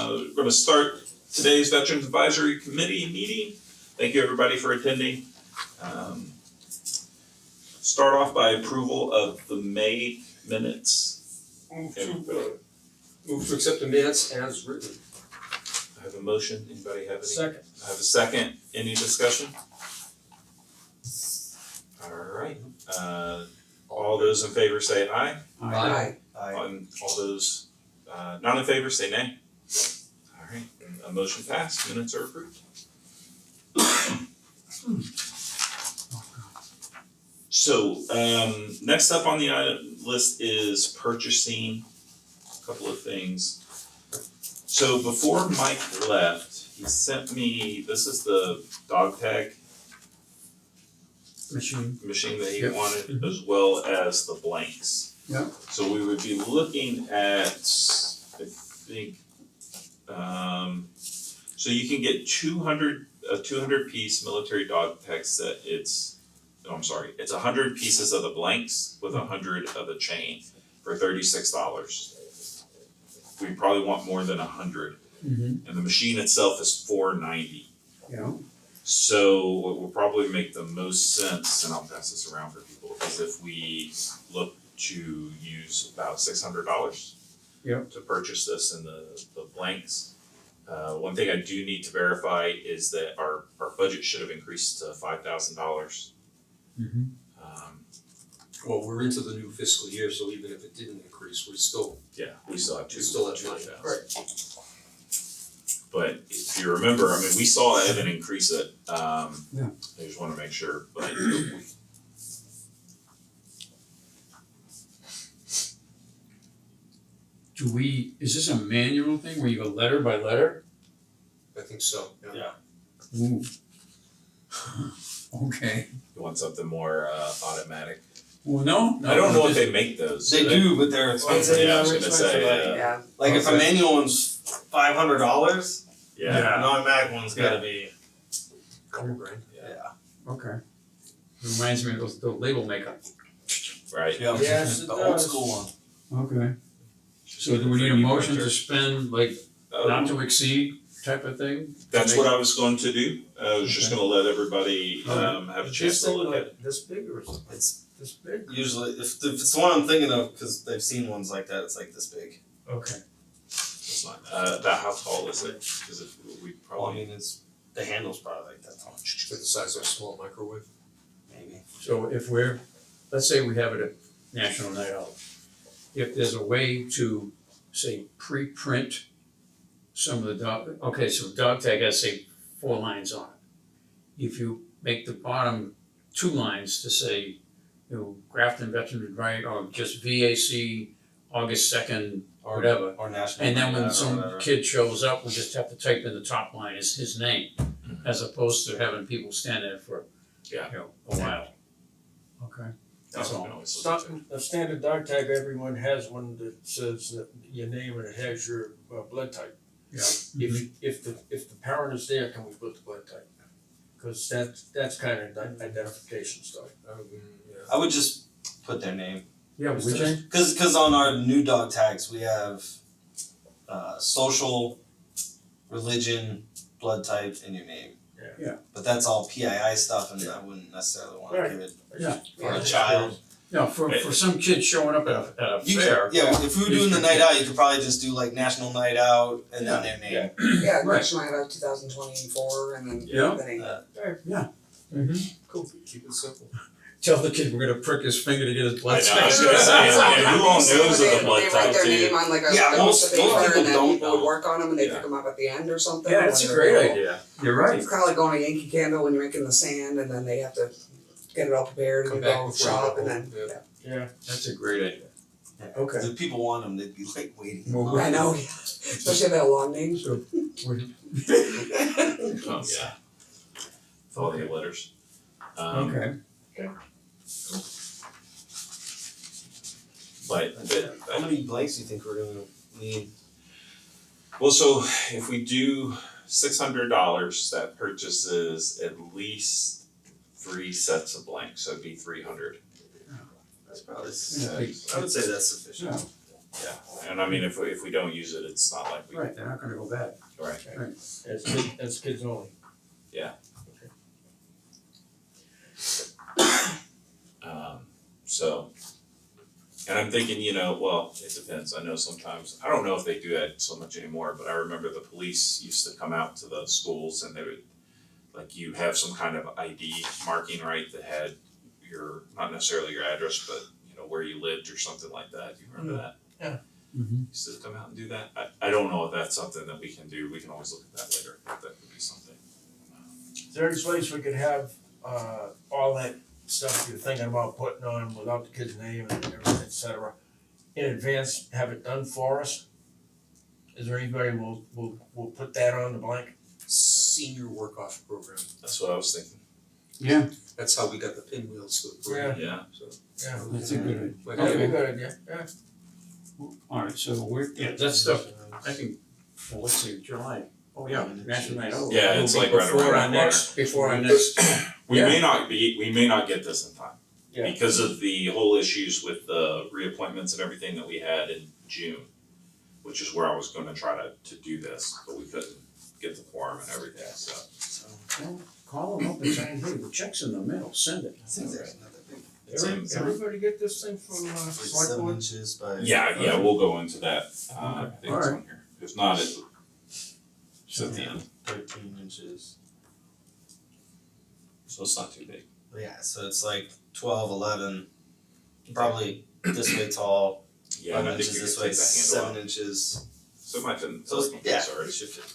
We're gonna start today's Veterans Advisory Committee meeting. Thank you everybody for attending. Start off by approval of the May minutes. Move to accept the minutes as written. I have a motion, anybody have any? Second. I have a second, any discussion? Alright, all those in favor say aye. Aye. And all those not in favor say nay. Alright, a motion passed, minutes are approved. So, next up on the item list is purchasing, a couple of things. So before Mike left, he sent me, this is the dog tag machine that he Yep. wanted, as well as the blanks. Yeah. So we would be looking at, I think, so you can get a 200 piece military dog tag set. It's 100 pieces of the blanks with 100 of the chain for $36. We probably want more than 100, and the machine itself is $4.90. Yeah. So what will probably make the most sense, and I'll pass this around for people, is if we look to use about $600 Yep. to purchase this and the blanks. One thing I do need to verify is that our budget should have increased to $5,000. Well, we're into the new fiscal year, so even if it didn't increase, we still We still have We still have $2,000. money. Right. But if you remember, I mean, we saw Evan increase it. Yeah. I just wanna make sure, but Is this a manual thing where you go letter by letter? I think so, yeah. Ooh. Okay. you want something more automatic. Well, no. I don't know if they make those. They do, but they're expensive. Yeah, I was gonna say, Yeah. Like if a Okay. manual one's $500, yeah, an automatic one's gotta be. Couple grand. Okay. Reminds me of the label maker. right. Yeah, Yes, it the old does. school one. Okay. So do we need a motion to spend like not to exceed type of thing? That's what I was going to do. I was just Okay. gonna let everybody have a Is chance this to thing look at it. like this big or something? It's This big? usually, if it's the one I'm thinking of, cause they've seen ones like that, it's like this big. Okay. It's not, that how tall is it? Cause if we Well, I probably, mean, the handle's probably like that tall, It's like the size of a small microwave. maybe. So if let's say we have it at National Night Out. If there's a way to, say, pre-print some of the so dog tag has, say, 4 lines on it. If you make the bottom 2 lines to say, Grafton Veterans Right, or just VAC, August 2nd, whatever. Or national. And then when or some whatever. kid shows up, we just have to type in the top line is his name, as opposed to having people stand there for, Yeah. a while. Okay. That's all. A standard dog tag, everyone has one that says that your name and it has your blood type. Yeah. If the parent is there, can we put the blood type? Cause that's kind of identification stuff. I would just put their name. Yeah, we just, Cause on our new dog tags, we have, social, religion, blood type, and your name. Yeah. But that's all PII stuff, and I wouldn't necessarily wanna Right. give it Yeah. for a child. for some kid showing up at a You fair. could, yeah, if we were doing the night out, you could probably just do like National Night Out and then their name. Yeah. Yeah, Right. National Night Out 2024, and then Yeah. then Cool, keep it simple. Tell the kid we're gonna prick his finger to get his I blood know, I was test. gonna say, and who all knows of the they blood write type their too? name on like a Yeah, piece most of paper, people and then don't people know. work on them and they Yeah. pick them up at the end or something. Yeah, it's a or great they'll- idea. You're right. It's kind of like going to Yankee Candle when you're making the sand, and then they have to get it all prepared and Come you back go before shop, you and go then home, Yeah. That's a great idea. Okay. If people want them, they'd be like waiting. in Well, line. I know, yeah. Especially if they have long names. So, we're- Oh, yeah. With all the letters. okay. But How many blanks do you think we're gonna need? well, so if we do $600, that purchases at least 3 sets of blanks, so it'd be 300. That's probably, Yeah. I would say that's sufficient. Yeah. Yeah, and I mean, if we don't use it, it's not like we, Right, they're not gonna go bad. right, As kids only. So, and I'm thinking, well, it depends, I know sometimes, I don't know if they do that so much anymore, but I remember the police used to come out to the schools and they would, like, you have some kind of ID marking, right, that had your, not necessarily your address, but, where you lived or something like that, do you remember that? Mm-hmm. Used to come out and do that, I don't know if that's something that we can do, we can always look at that later, if that could be something. Is there any place we could have, all that stuff you're thinking about putting on without the kid's name and everything, et cetera, in advance, have it done for us? Is there anybody will put that on the blank? Senior work-off program, That's what I was thinking, Yeah, that's how we got the pinwheels to the program, yeah, so. Yeah. that's a good Like, That'd be idea. good, yeah. Alright, so that stuff, I think, well, let's see, July, oh yeah, National Night Out. Yeah, it's It'll be like right before around our the corner. next, before our next, we Yeah. may not get this in time. Yeah. Because of the whole issues with the reappointments and everything that we had in June, which is where I was gonna try to do this, but we couldn't get the quorum and everything, so. well, call them up and say, hey, the check's in the mail, send it. It's not that big. It's in- Everybody get this thing from, Like select 7 board? inches by. Yeah, we'll go into that, I think it's Alright. on here, if not, it's at the end, 13 inches. so it's not too big. But yeah, so it's like 12, 11, probably this way tall, Yeah, and 11 I think inches you this can way, take that handle 7 out, inches. so it might have been, So it's- yeah. already. It should fit.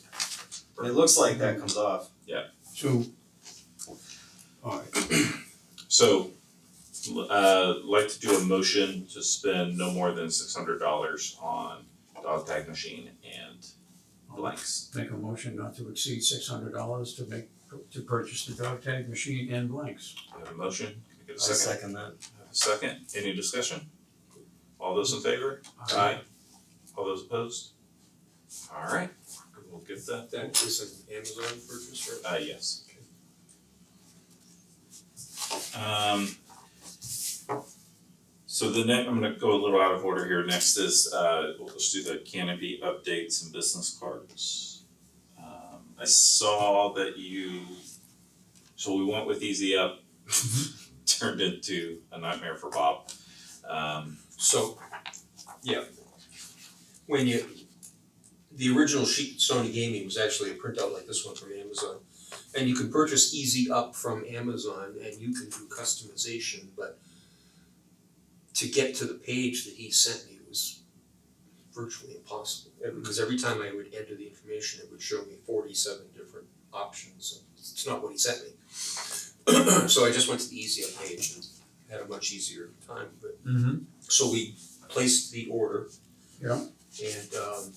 It looks like that comes off. So, alright, So, like to do a motion to spend no more than $600 on dog tag machine and blanks. make a motion not to exceed $600 to purchase the dog tag machine and blanks. We have a motion, can we get a I'll second? second that. Have a second, any discussion? All those in favor? All those opposed? Alright, we'll get that. That is an Amazon purchase, right? Yes. So I'm gonna go a little out of order here, next is, we'll just do the canopy updates and business cards. I saw that so we went with Easy Up, turned into a nightmare for Bob. So, yeah. When the original sheet Sony gave me was actually a printout like this one from Amazon. And you can purchase Easy Up from Amazon and you can do customization, but to get to the page that he sent me was virtually impossible. Because every time I would enter the information, it would show me 47 different options, and it's not what he sent me. So I just went to the Easy Up page and had a much easier time, but Mm-hmm. so we placed the order. Yeah. And the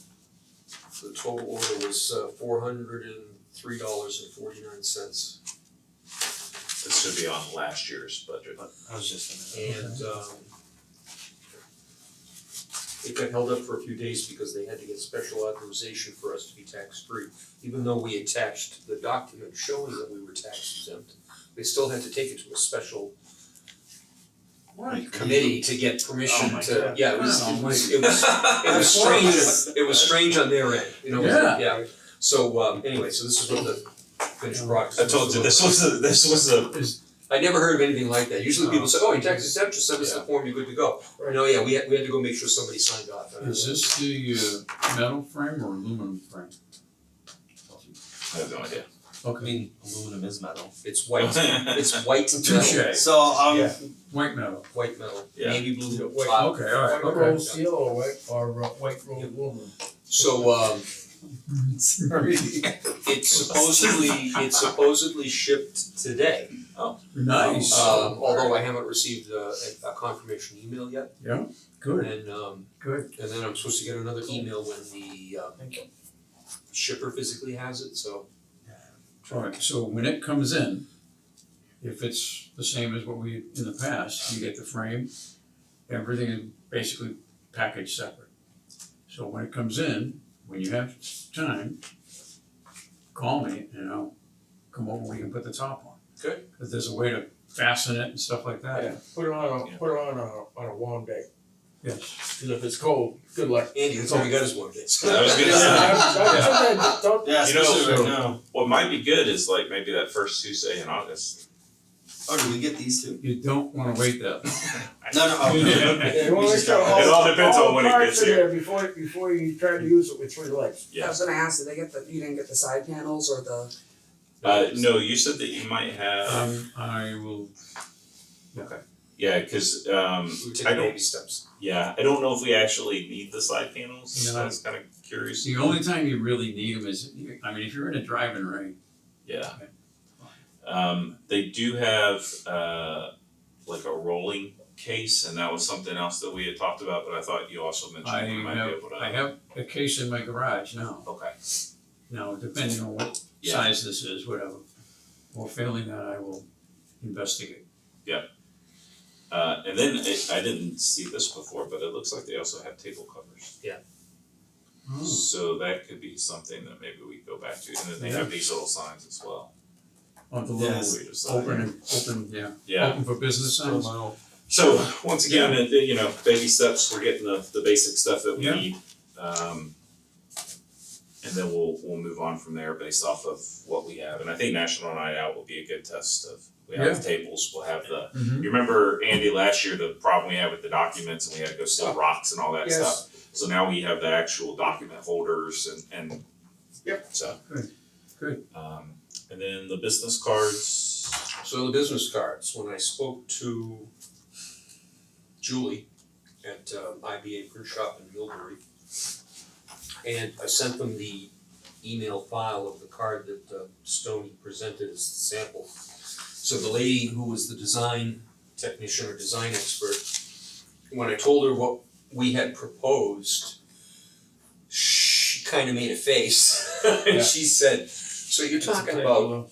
total order was $403.49. This should be on last year's budget. I was just gonna. And it got held up for a few days because they had to get special authorization for us to be tax-free. Even though we attached the document showing that we were tax exempt, they still had to take it to a special committee to get permission Oh my to, God. yeah, it was strange, it was strange on their end, you know, Yeah. So, anyway, so this is what the finished product. I told you, this was a, I never heard of anything like that. Usually people say, oh, you're tax exempt, just send us the form, you're good to go. No, yeah, we had to go make sure somebody signed off. Is this the metal frame or aluminum frame? I have no idea. I Okay, mean, aluminum is metal. It's white, it's white metal, touche, So, Yeah. white metal. white metal, Yeah. navy blue White- top. Okay, alright, White okay. rolled steel or white rolled aluminum? So, it's supposedly shipped today. Nice. Although I haven't received a confirmation email yet. Good, And good. and then I'm supposed to get another email when the Thank you. shipper physically has it, so. Alright, so when it comes in, if it's the same as what we, in the past, you get the frame, everything is basically packaged separate. So when it comes in, when you have time, call me and I'll come over, we can put the top on. Good. Cause there's a way to fasten it and stuff like that. Yeah, put it on a warm day. yes. Cause if it's cold, good luck. Andy, that's all we got is one case. I was gonna Yeah, say, don't, Yeah, You know, especially right so- now. what might be good is like maybe that first Tuesday in August. Oh, did we get these two? You don't wanna wait that. No, no, oh, yeah, you wanna We make just sure got- It all depends on when it parts gets are here. there before you try to use it with 3 legs. I was gonna ask, did they get you didn't get the side panels or the, No, you said that you might have, I will, yeah, cause, We I take don't- baby steps. yeah, I don't know if we actually need the side panels, so No. I was kinda curious. the only time you really need them is, I mean, if you're in a driving range, Yeah. They do have, like a rolling case, and that was something else that we had talked about, but I thought you also mentioned you might be able to. I have a case in my garage now. Okay, Now, depending on what Yeah. size this is, whatever, or failing that, I will investigate. and then I didn't see this before, but it looks like they also have table covers. Oh, So that could be something that maybe we go back to, and then they have these little signs as well. on the Yes. little We decide. open, yeah, Yeah, open for business signs. so once again, you know, baby steps, we're getting the basic stuff that we Yeah. need. And then we'll move on from there based off of what we have, and I think National Night Out will be a good test of, we have the tables, we'll have the, Mhm. you remember, Andy, last year, the problem we had with the documents, and we had to go steal rocks and all that Yes. stuff. So now we have the actual document holders and. Yep. So. Good. And then the business cards, So the business cards, when I spoke to Julie at IBA Print Shop in Millbury, and I sent them the email file of the card that Stoney presented as the sample. So the lady who was the design technician or design expert, when I told her what we had proposed, she kind of made a face. And she said, so you're talking about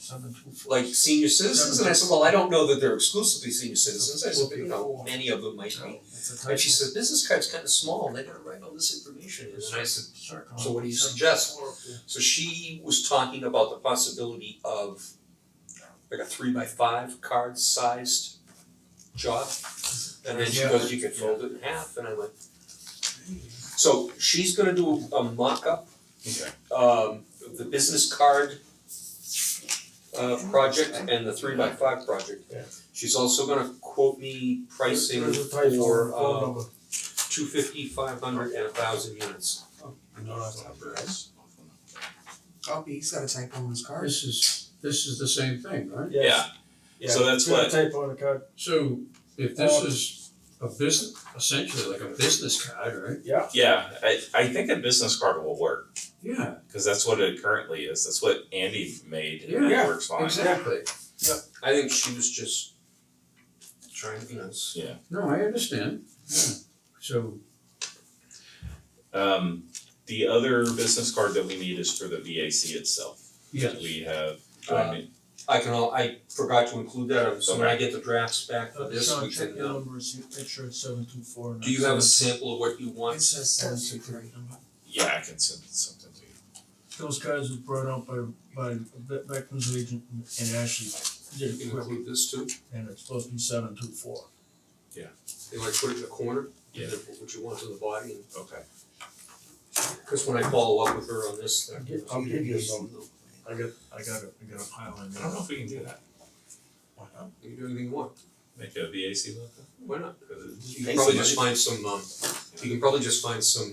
like senior citizens? And I said, well, I don't know that they're exclusively senior citizens. I said, but you know, many of them might be. And she said, business card's kind of small, and they gotta write all this information in. And I said, so what do you suggest? So she was talking about the possibility of like a 3x5 card sized job. And then she goes, you could fold it in half, and I went. So she's gonna do a mock-up. Okay. Of the business card project and the 3x5 project. Yeah. She's also gonna quote me pricing There's a typo, for phone number. 250, 500, and 1,000 units. copy, he's got a typo on his card. This is the same thing, right? yeah, So that's got a what- typo on the card. So if this is a business, essentially like a business card, right? yeah, I think a business card will work, Yeah, cause that's what it currently is, that's what Andy made, and Yeah, it works fine. exactly. I think she was just trying to be nice. No, I understand, yeah. So, The other business card that we need is for the VAC itself. yes, We have, I forgot to include that, so when I get the drafts back for this, we Sean, check can, the numbers, make sure it's 724. do you have a sample of what you want? It says 723. yeah, I can send something to you. Those cards were brought out by a veterans agent and Ashley did You it can quickly, include this too, and it's supposed to be 724. you like put it in the corner, Yeah. and then put what you want to the body, and Okay. cause when I follow up with her on this, I'll give you some. I got a pile in I there. don't know if we can do that. Why not? you can do anything you want, Make a VAC logo? why not? You Pay can probably somebody. just find some, you can probably just find some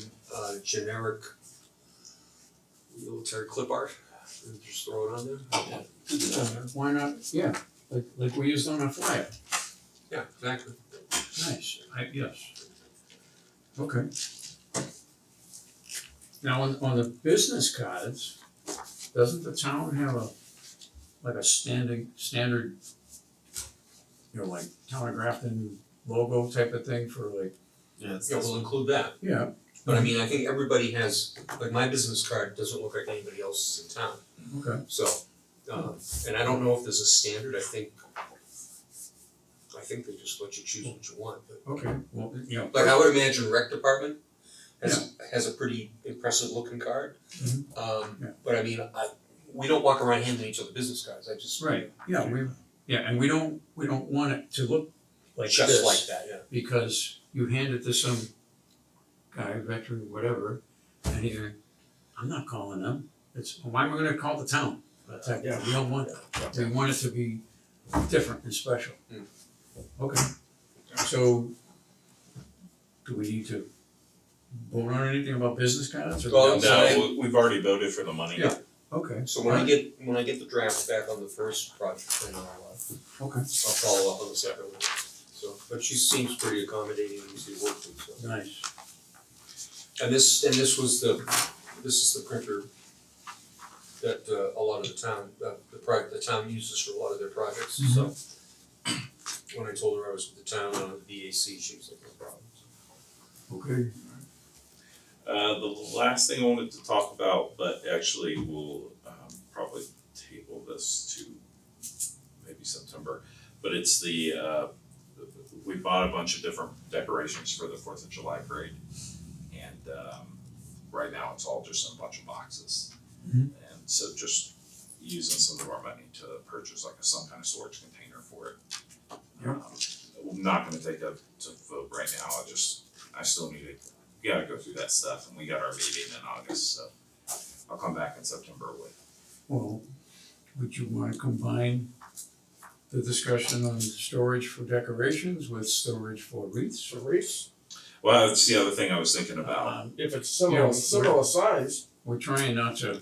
generic military clip art and just throw it on there. why not, yeah, like we used on our flyer, Yeah, exactly. nice, yes. Okay. Now, on the business cards, doesn't the town have like a standard, you know, like town of Grafton logo type of thing for like, Yeah, it's Yeah, this we'll one. include that, yeah, but I mean, I think everybody has, like my business card doesn't look like anybody else's in town, okay, so, and I don't know if there's a standard, I think they just let you choose what you want, but. okay, well, you know. Like I would imagine rec department has a pretty impressive looking card. Mhm. Yeah. But I mean, we don't walk around handing each other business cards, I just. Right, yeah, and we don't want it to look like Just this, like that, yeah. because you hand it to some guy, veteran, whatever, and he's like, I'm not calling them, it's, why am I gonna call the town? That's like, Yeah. we don't want that, we want it to be different and special. Mm. Okay, so, do we need to vote on anything about business cards or? Well, No, we've already voted for the money. Yeah. Okay. So when I get the draft back on the first project, then Okay, I'll follow up on the second one. So, but she seems pretty accommodating and easy to work with, so. nice, And this is the printer that a lot of the town, the town uses for a lot of their projects, so. When I told her I was with the town on the VAC, she was like, no problem. okay, The last thing I wanted to talk about, but actually we'll probably table this to maybe September, but it's we bought a bunch of different decorations for the 4th of July parade. And right now it's all just in a bunch of boxes. Mhm. And so just using some of our money to purchase like some kind of storage container for it. Yeah. I'm not gonna take a vote right now, I still need to, we gotta go through that stuff, and we got our meeting in August, so I'll come back in September with. well, would you wanna combine the discussion on storage for decorations with storage for wreaths? So Reese, Well, that's the other thing I was thinking about, if it's Yeah, similar size, We're trying not to,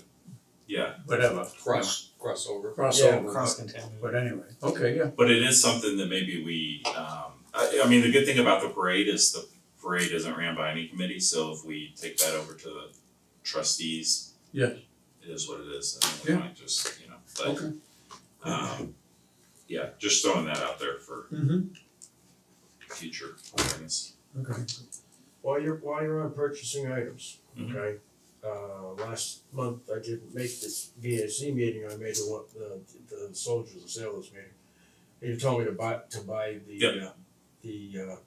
yeah, whatever, Crossover. crossover, Cross but, contamination. but anyway, okay, yeah, but it is something that maybe we, I mean, the good thing about the parade is the parade isn't ran by any committee, so if we take that over to the trustees. Yeah. It is what it is, and we Yeah. might just, but, okay. yeah, just throwing that out there for Mm-hmm. future awareness. Okay, while you're on purchasing items, Mhm. okay? Last month I didn't make this VAC meeting, I made the soldiers and sailors meeting. And you told me to buy Yep. the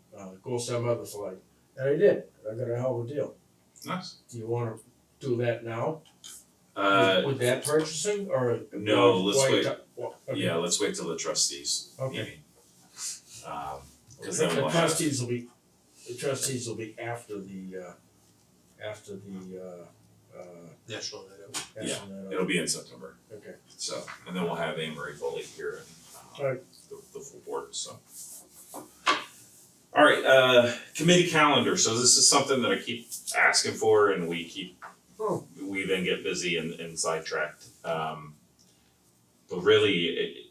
Gold Star Mother flag, and I did, I got a hell of a deal. Nice. Do you wanna do that now? With that purchasing, or? no, let's wait. Okay. Yeah, let's wait till the trustees Okay. meeting. Cause then we'll The have, trustees will be after the National Night Out. it'll be in September, Okay, so, and then we'll have Anne Marie Foley here and, Right. the full board, so. Alright, committee calendar, so this is something that I keep asking for and Oh. we then get busy and sidetracked. But really,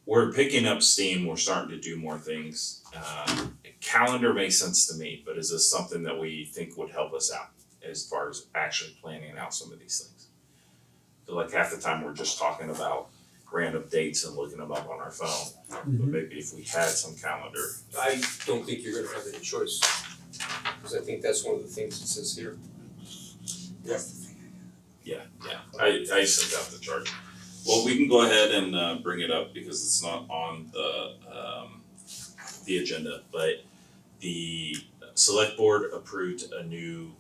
we're picking up steam, we're starting to do more things. Calendar makes sense to me, but is this something that we think would help us out as far as actually planning out some of these things? I feel like half the time we're just talking about random dates and looking them up on our phone, but maybe if we had some calendar. I don't think you're gonna have any choice, cause I think that's one of the things it says here. That's the thing. Yeah, I sent out the chart. Well, we can go ahead and bring it up because it's not on the agenda, but the select board approved a new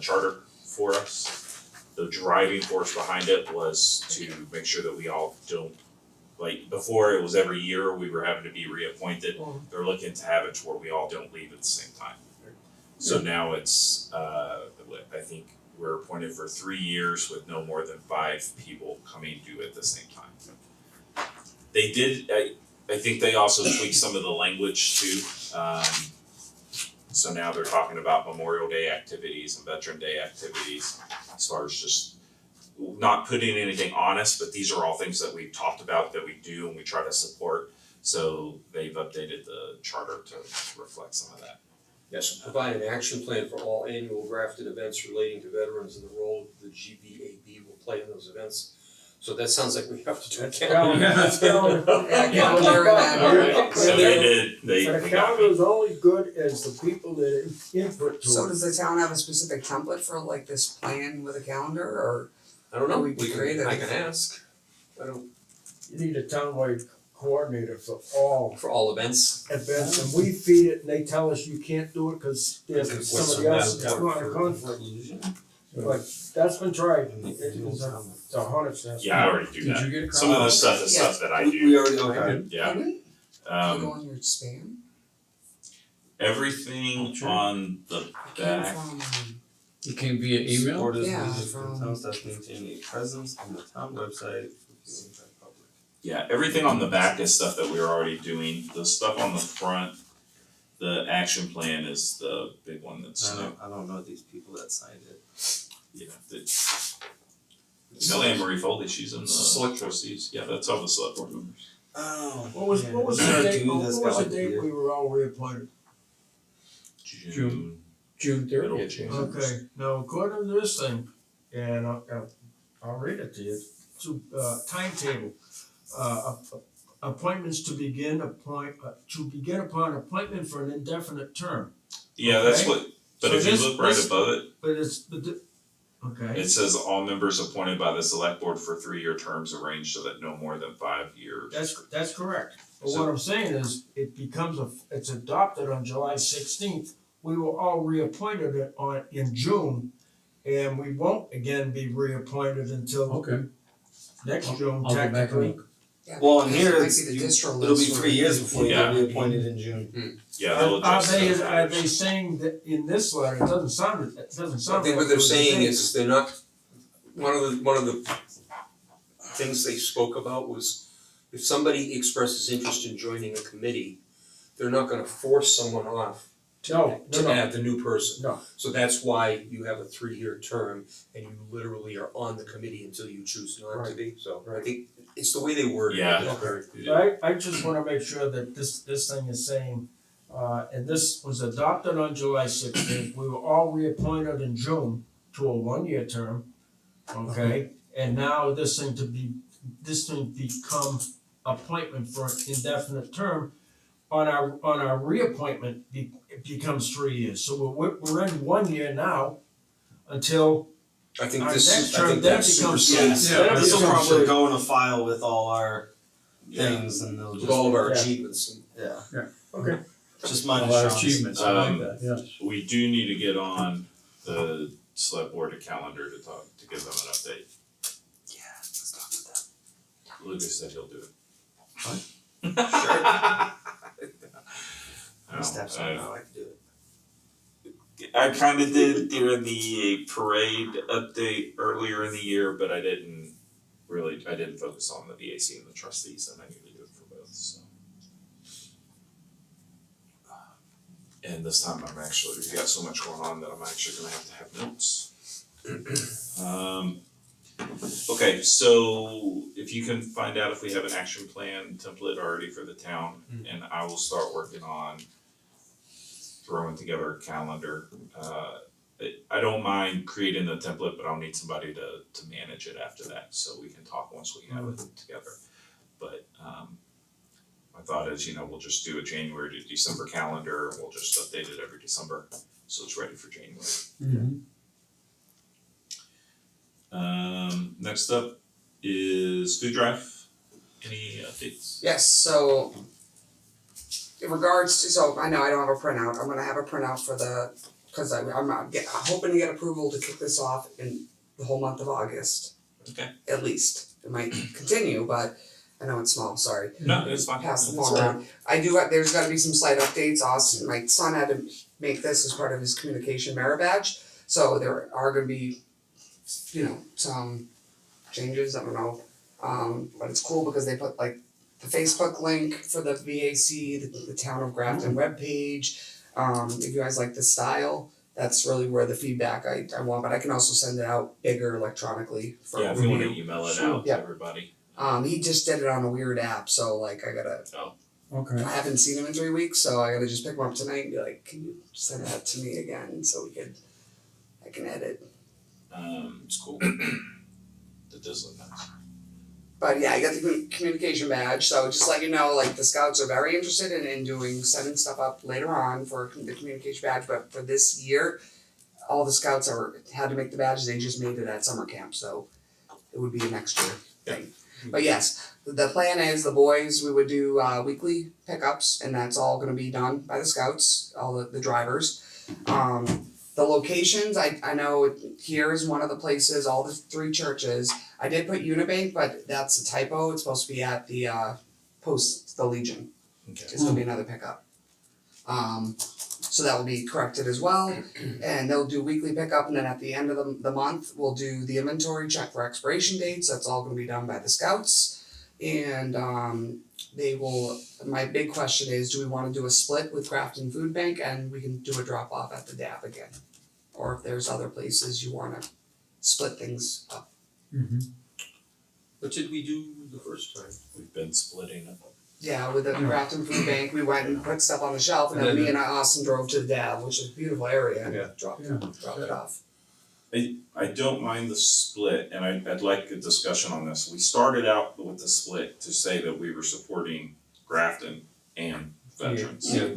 charter for us. The driving force behind it was to make sure that we all don't, like, before it was every year we were having to be reappointed. They're looking to have it to where we all don't leave at the same time. So now it's, I think we're appointed for 3 years with no more than 5 people coming due at the same time. They did, I think they also tweaked some of the language too. So now they're talking about Memorial Day activities and Veteran Day activities as far as just not putting anything on us, but these are all things that we've talked about that we do and we try to support. So they've updated the charter to reflect some of that. Yes, provide an action plan for all annual grafted events relating to veterans and the role the GVAB will play in those events. So that sounds like we have to do a that's calendar. calendar, that's calendar. Yeah, calendar and Alright, so they did, But they a got calendar me. is only good as the people that input to it. So does the town have a specific template for like this plan with a calendar, or? I don't know, We we can, created- I can ask. I don't, You need a townwide coordinator for all for all events. events, and we feed it, and they tell us you can't do it, cause there's What's somebody else that's not a for conflict. illusion? But that's been tried, it's a hornet's nest. Yeah, I already do did that. you get a copy? Some of this stuff is stuff that I do, We already, okay. yeah. Can we? Can we go Um, on your spam? Everything Sure. on the Came back, from, It came via email? Supporters Yeah, needed for from- the town staff to maintain a presence on the town website for viewing by public. yeah, everything on the back is stuff that we're already doing. The stuff on the front, the action plan is the big one that's new. I don't know these people that signed it. Yeah, you know Anne Marie Foley, she's in the Select board. trustees. Yeah, that's all the select board members. Oh. What was, what was the Is there a date, dude what that's was got the like a date beard? we were all reappointed? June Middle thirtieth. of June. Okay, now according to this thing, and I'll read it to you, to, timetable, appointments to begin upon appointment for an indefinite term, Yeah, that's Okay. what, but So if you this- look right this- above it, but it's, okay, it says all members appointed by the select board for 3-year terms arranged so that no more than 5 years. that's correct. But So- what I'm saying is, it's adopted on July 16th. We were all reappointed in June, and we won't again be reappointed until Okay, next June I'll go back and technically. look. yeah, Well, in because here, it might it's, be the you, distro it'll be list or- 3 years before you Yeah. get reappointed in June. Yeah, they'll Are adjust they, those are numbers. they saying that in this letter, it doesn't sound I like think what it they're was the saying date. is they're not, one of the things they spoke about was if somebody expresses interest in joining a committee, they're not gonna force someone off No, to add the new person. No. So that's why you have a 3-year term and you literally are on the committee until you choose not to Right. be, so I think it's the way they word it. Yeah. It's very- I just wanna make sure that this thing is saying, and this was adopted on July 16th, we were all reappointed in June to a 1-year term, okay? And now this thing become appointment for an indefinite term, on our reappointment, it becomes 3 years, so we're in 1 year now until I think our this, next I term, think that that becomes, supersedes that This will becomes probably go in a file with all our Yeah. things and they'll with just, all of our Yeah. achievements. yeah, okay. just A minus lot of Sean's. achievements, I like Um, that, yes. We do need to get on the select board calendar to give them an update. Yeah, let's talk about that. Lucas said he'll do it. I don't- Steps on how I can do it. I kinda did during the parade update earlier in the year, but I didn't focus on the VAC and the trustees, and I need to do it for both, so. And this time we've got so much going on that I'm actually gonna have notes. Okay, so if you can find out if we have an action plan template already for the town, and I will start working on throwing together a calendar. I don't mind creating the template, but I'll need somebody to manage it after that, so we can talk once we have it together. But my thought is, we'll just do a January to December calendar, and we'll just update it every December, so it's ready for January. Mm-hmm. Next up is food drive. Any updates? Yes, so in regards to, so I know I don't have a printout, I'm gonna have a printout for cause I'm hoping to get approval to kick this off in the whole month of August. Okay. At least, it might continue, but I know it's small, sorry. No, it's fine. Pass the That's phone all around. There's gotta be some slight updates, Austin, my son had to make this as part of his communication merit badge, so there are gonna be, some changes, I don't know. But it's cool because they put like the Facebook link for the VAC, the Town of Grafton webpage. If you guys like the style, that's really where the feedback I want, but I can also send it out bigger electronically for Yeah, if you wanna review. email it Sure. out to Yeah. everybody. He just did it on a weird app, so like I Okay, I haven't seen him in 3 weeks, so I gotta just pick him up tonight and be like, can you send that to me again so I can edit. It's cool. That does look nice. But yeah, I got the communication badge, so just let you know, like the scouts are very interested in setting stuff up later on for the communication badge, but for this year, all the scouts had to make the badge, they just made it at summer camp, so it would be a next year thing. But yes, the plan is the boys, we would do weekly pickups, and that's all gonna be done by the scouts, all the drivers. The locations, I know here is one of the places, all the 3 churches. I did put Unibank, but that's a typo, it's supposed to be at the the Legion, Okay. it's gonna be another pickup. So that will be corrected as well, and they'll do weekly pickup, and then at the end of the month, we'll do the inventory, check for expiration dates, that's all gonna be done by the scouts. And they will, my big question is, do we wanna do a split with Grafton Food Bank, and we can do a drop off at the DAB again? Or if there's other places you wanna split things up. What did we do the first time? We've been splitting it. Yeah, with the Grafton Food Bank, we went and put stuff on the shelf, and then me and Austin drove to the DAB, which is a beautiful area, Yeah. and dropped Yeah. it off. I don't mind the split, and I'd like a discussion on this. We started out with the split to say that we were supporting Grafton and veterans. Yeah.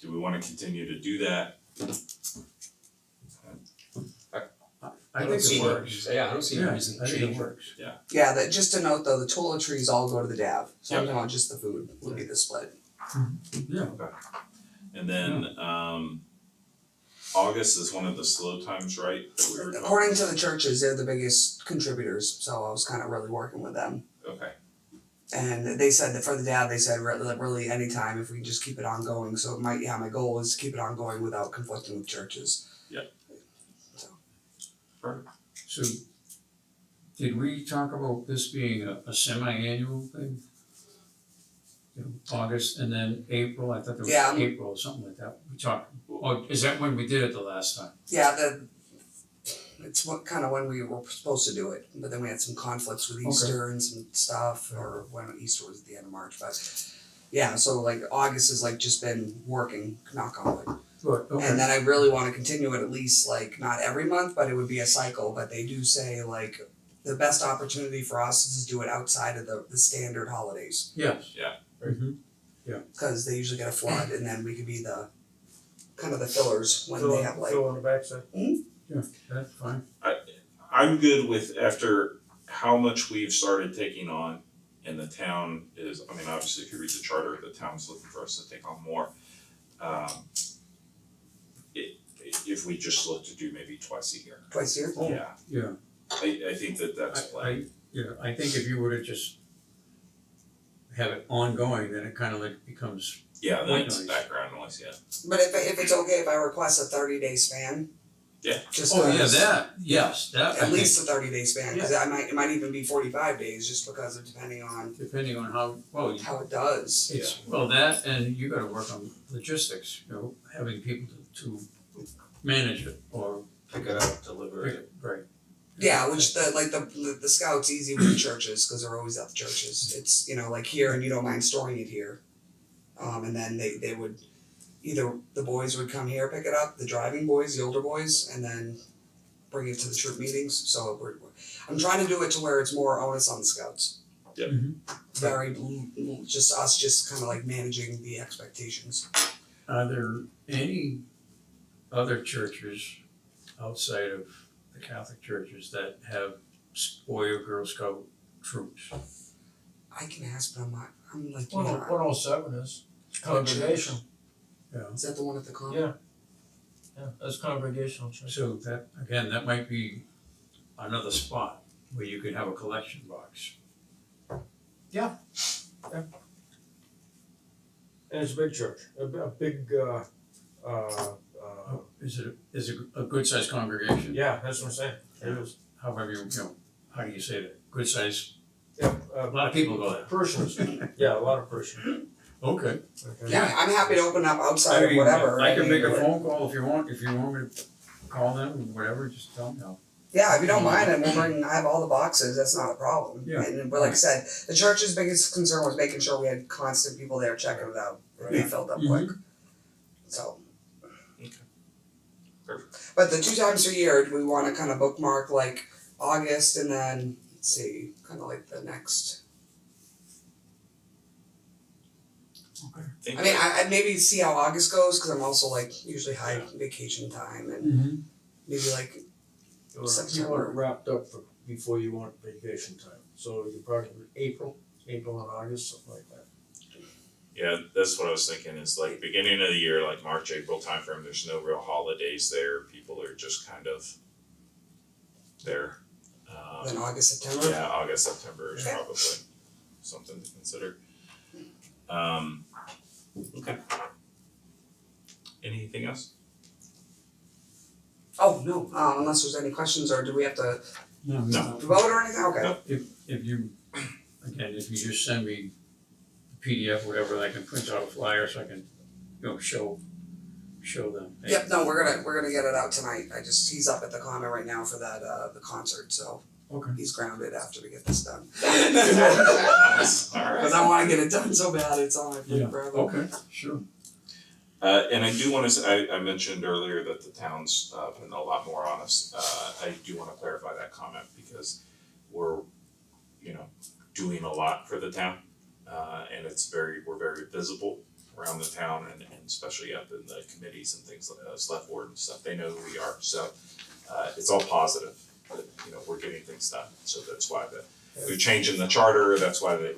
Do we wanna continue to do that? I don't think see it any- works. Yeah, I don't see any Yeah, reason I to think it change it. works. Yeah, that, just to note though, the toiletries all go to the DAB, so I'm Yep. talking about just the food would be the split. Yeah, And then, August is one of the slow times, right, that we were talking? According to the churches, they're the biggest contributors, so I was kind of really working with them. Okay, And they said that for the DAB, they said really anytime if we can just keep it ongoing, so my goal is to keep it ongoing without conflicting with churches. so did we talk about this being a semi-annual thing? You know, August and then April, I thought there was Yeah. April or something like that, we talked, oh, is that when we did it the last time? Yeah, it's what kind of when we were supposed to do it, but then we had some conflicts with Okay. Easter and some stuff, or when Easter was at the end of March, but yeah, so like August has like just been working, knock on wood. Good, okay. And then I really wanna continue it at least like, not every month, but it would be a cycle, but they do say like, the best opportunity for us is to do it outside of the standard holidays, Yes. Yeah. Mhm. cause they usually get a flood, and then we could be the, kind of the fillers when they have like. Fill on the backside. Yeah, that's fine. I'm good with after how much we've started taking on, and the town is, I mean, obviously, if you read the charter, the town's looking for us to take on more. If we just look to do maybe twice a year, Twice a year? yeah, Yeah, I think that's plenty. I think if you were to just have it ongoing, then it kind of like becomes, Yeah, White that's noise. background noise, yeah. But if it's okay if I request a 30-day span? Yeah. Just oh yeah, 'cause- that, yes, that I At think, least a 30-day span, cause it might even be 45 days, just because of depending on depending on how, well, how it does. it's, well, that and you gotta work on logistics, you know, having people to manage it or, Pick it up, deliver it. right. Yeah, which the scouts easy with the churches, cause they're always at the churches, it's, you know, like here, and you don't mind storing it here. And then they would, either the boys would come here, pick it up, the driving boys, the older boys, and then bring it to the troop meetings, so I'm trying to do it to where it's more onus on the scouts. Yep. Very, just us, just kinda like managing the expectations. Are there any other churches outside of the Catholic churches that have Boy or Girl Scout troops? I can ask, but I'm like, One oh seven is congregation, is that the one at the con? yeah. Yeah, that's congregational church. So that, again, that might be another spot where you could have a collection box. And it's a big church, a big, Is it a good sized congregation? yeah, that's what I'm saying, it is. However, you know, how do you say that? Good size, Yeah, a lot of people go there. Parishioners, yeah, a lot of parishioners. Okay. Okay. Yeah, I'm happy to open up outside I of mean, whatever. I can make a mean, phone call if you want me to call them, whatever, just tell me. Yeah, if you don't mind, and I have all the boxes, that's not a problem. Yeah. But like I said, the church's biggest concern was making sure we had constant people there checking it out, and they filled up quick. So. Okay. Perfect. But the 2 times a year, we wanna kinda bookmark like August and then, let's see, kinda like the next. I mean, I'd maybe see how August goes, cause I'm also like usually high vacation time and Mm-hmm. maybe like, You want September. it wrapped up before you want vacation time, so you probably April and August, something like that. Yeah, that's what I was thinking, is like beginning of the year, like March, April timeframe, there's no real holidays there, people are just kind of there. then August, September. Yeah, August, September is Okay. probably something to consider. Anything else? Oh, no, unless there's any questions, or do we have to No, vote or anything? Okay. If you, again, if you just send me PDF, whatever, I can print out a flyer so I can, show them. Hey, Yep, no, we're gonna get it out tonight. He's up at the Common right now for that, the concert, so Okay. he's grounded after we get this done. Nice. Alright. Cause I wanna get it done so bad, it's on my plate Yeah, forever. okay, sure. And I do wanna say, I mentioned earlier that the town's putting a lot more on us. I do wanna clarify that comment because we're, doing a lot for the town. And we're very visible around the town and especially up in the committees and things like select board and stuff. They know who we are, so it's all positive. That, we're getting things done, so that's why we're changing the charter, that's why we're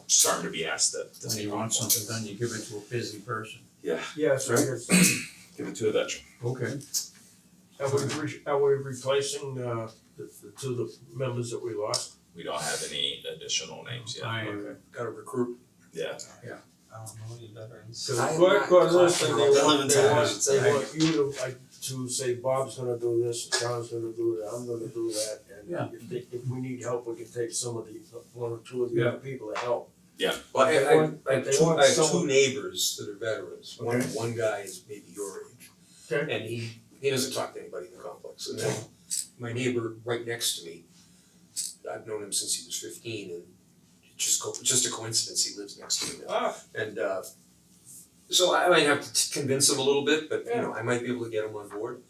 starting to be asked to When take you on want more. something done, you give it to a busy person. Yeah, Yes, Right. give it to a veteran. Okay. are we replacing, the two members that we lost? We don't have any additional names yet. Gotta recruit. Yeah, I don't know any veterans. Cause I am according not to this thing, confident. they They live in want, town, I should say. they want you to say Bob's gonna do this, John's gonna do that, I'm gonna do that, Yeah. and if we need help, we can take some of the, one or two of the Yeah. other people to help. Well, But they want- I have they two, want I have someone- two neighbors that are veterans. Okay. One guy is maybe your age. Okay. And he doesn't talk to anybody in the complex. And then my neighbor right next to me, I've known him since he was 15 and just a coincidence he lives next to me now. And so I might have to convince him a little bit, but I might be able to get him on board.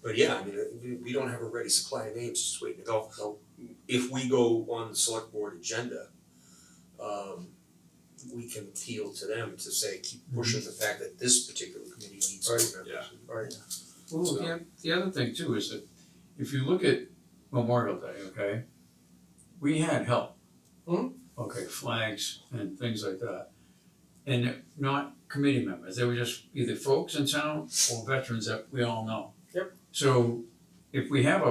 But yeah, I mean, we don't have a ready supply of names just waiting to go. So if we go on the select board agenda, we can appeal to them to say, keep pushing the fact that this particular committee needs Right. more members. Right. Well, So- the other thing too is that if you look at Memorial Day, okay, we had help. Okay, flags and things like that. And they're not committee members, they were just either folks in town or veterans that we all know. Yep. So if we have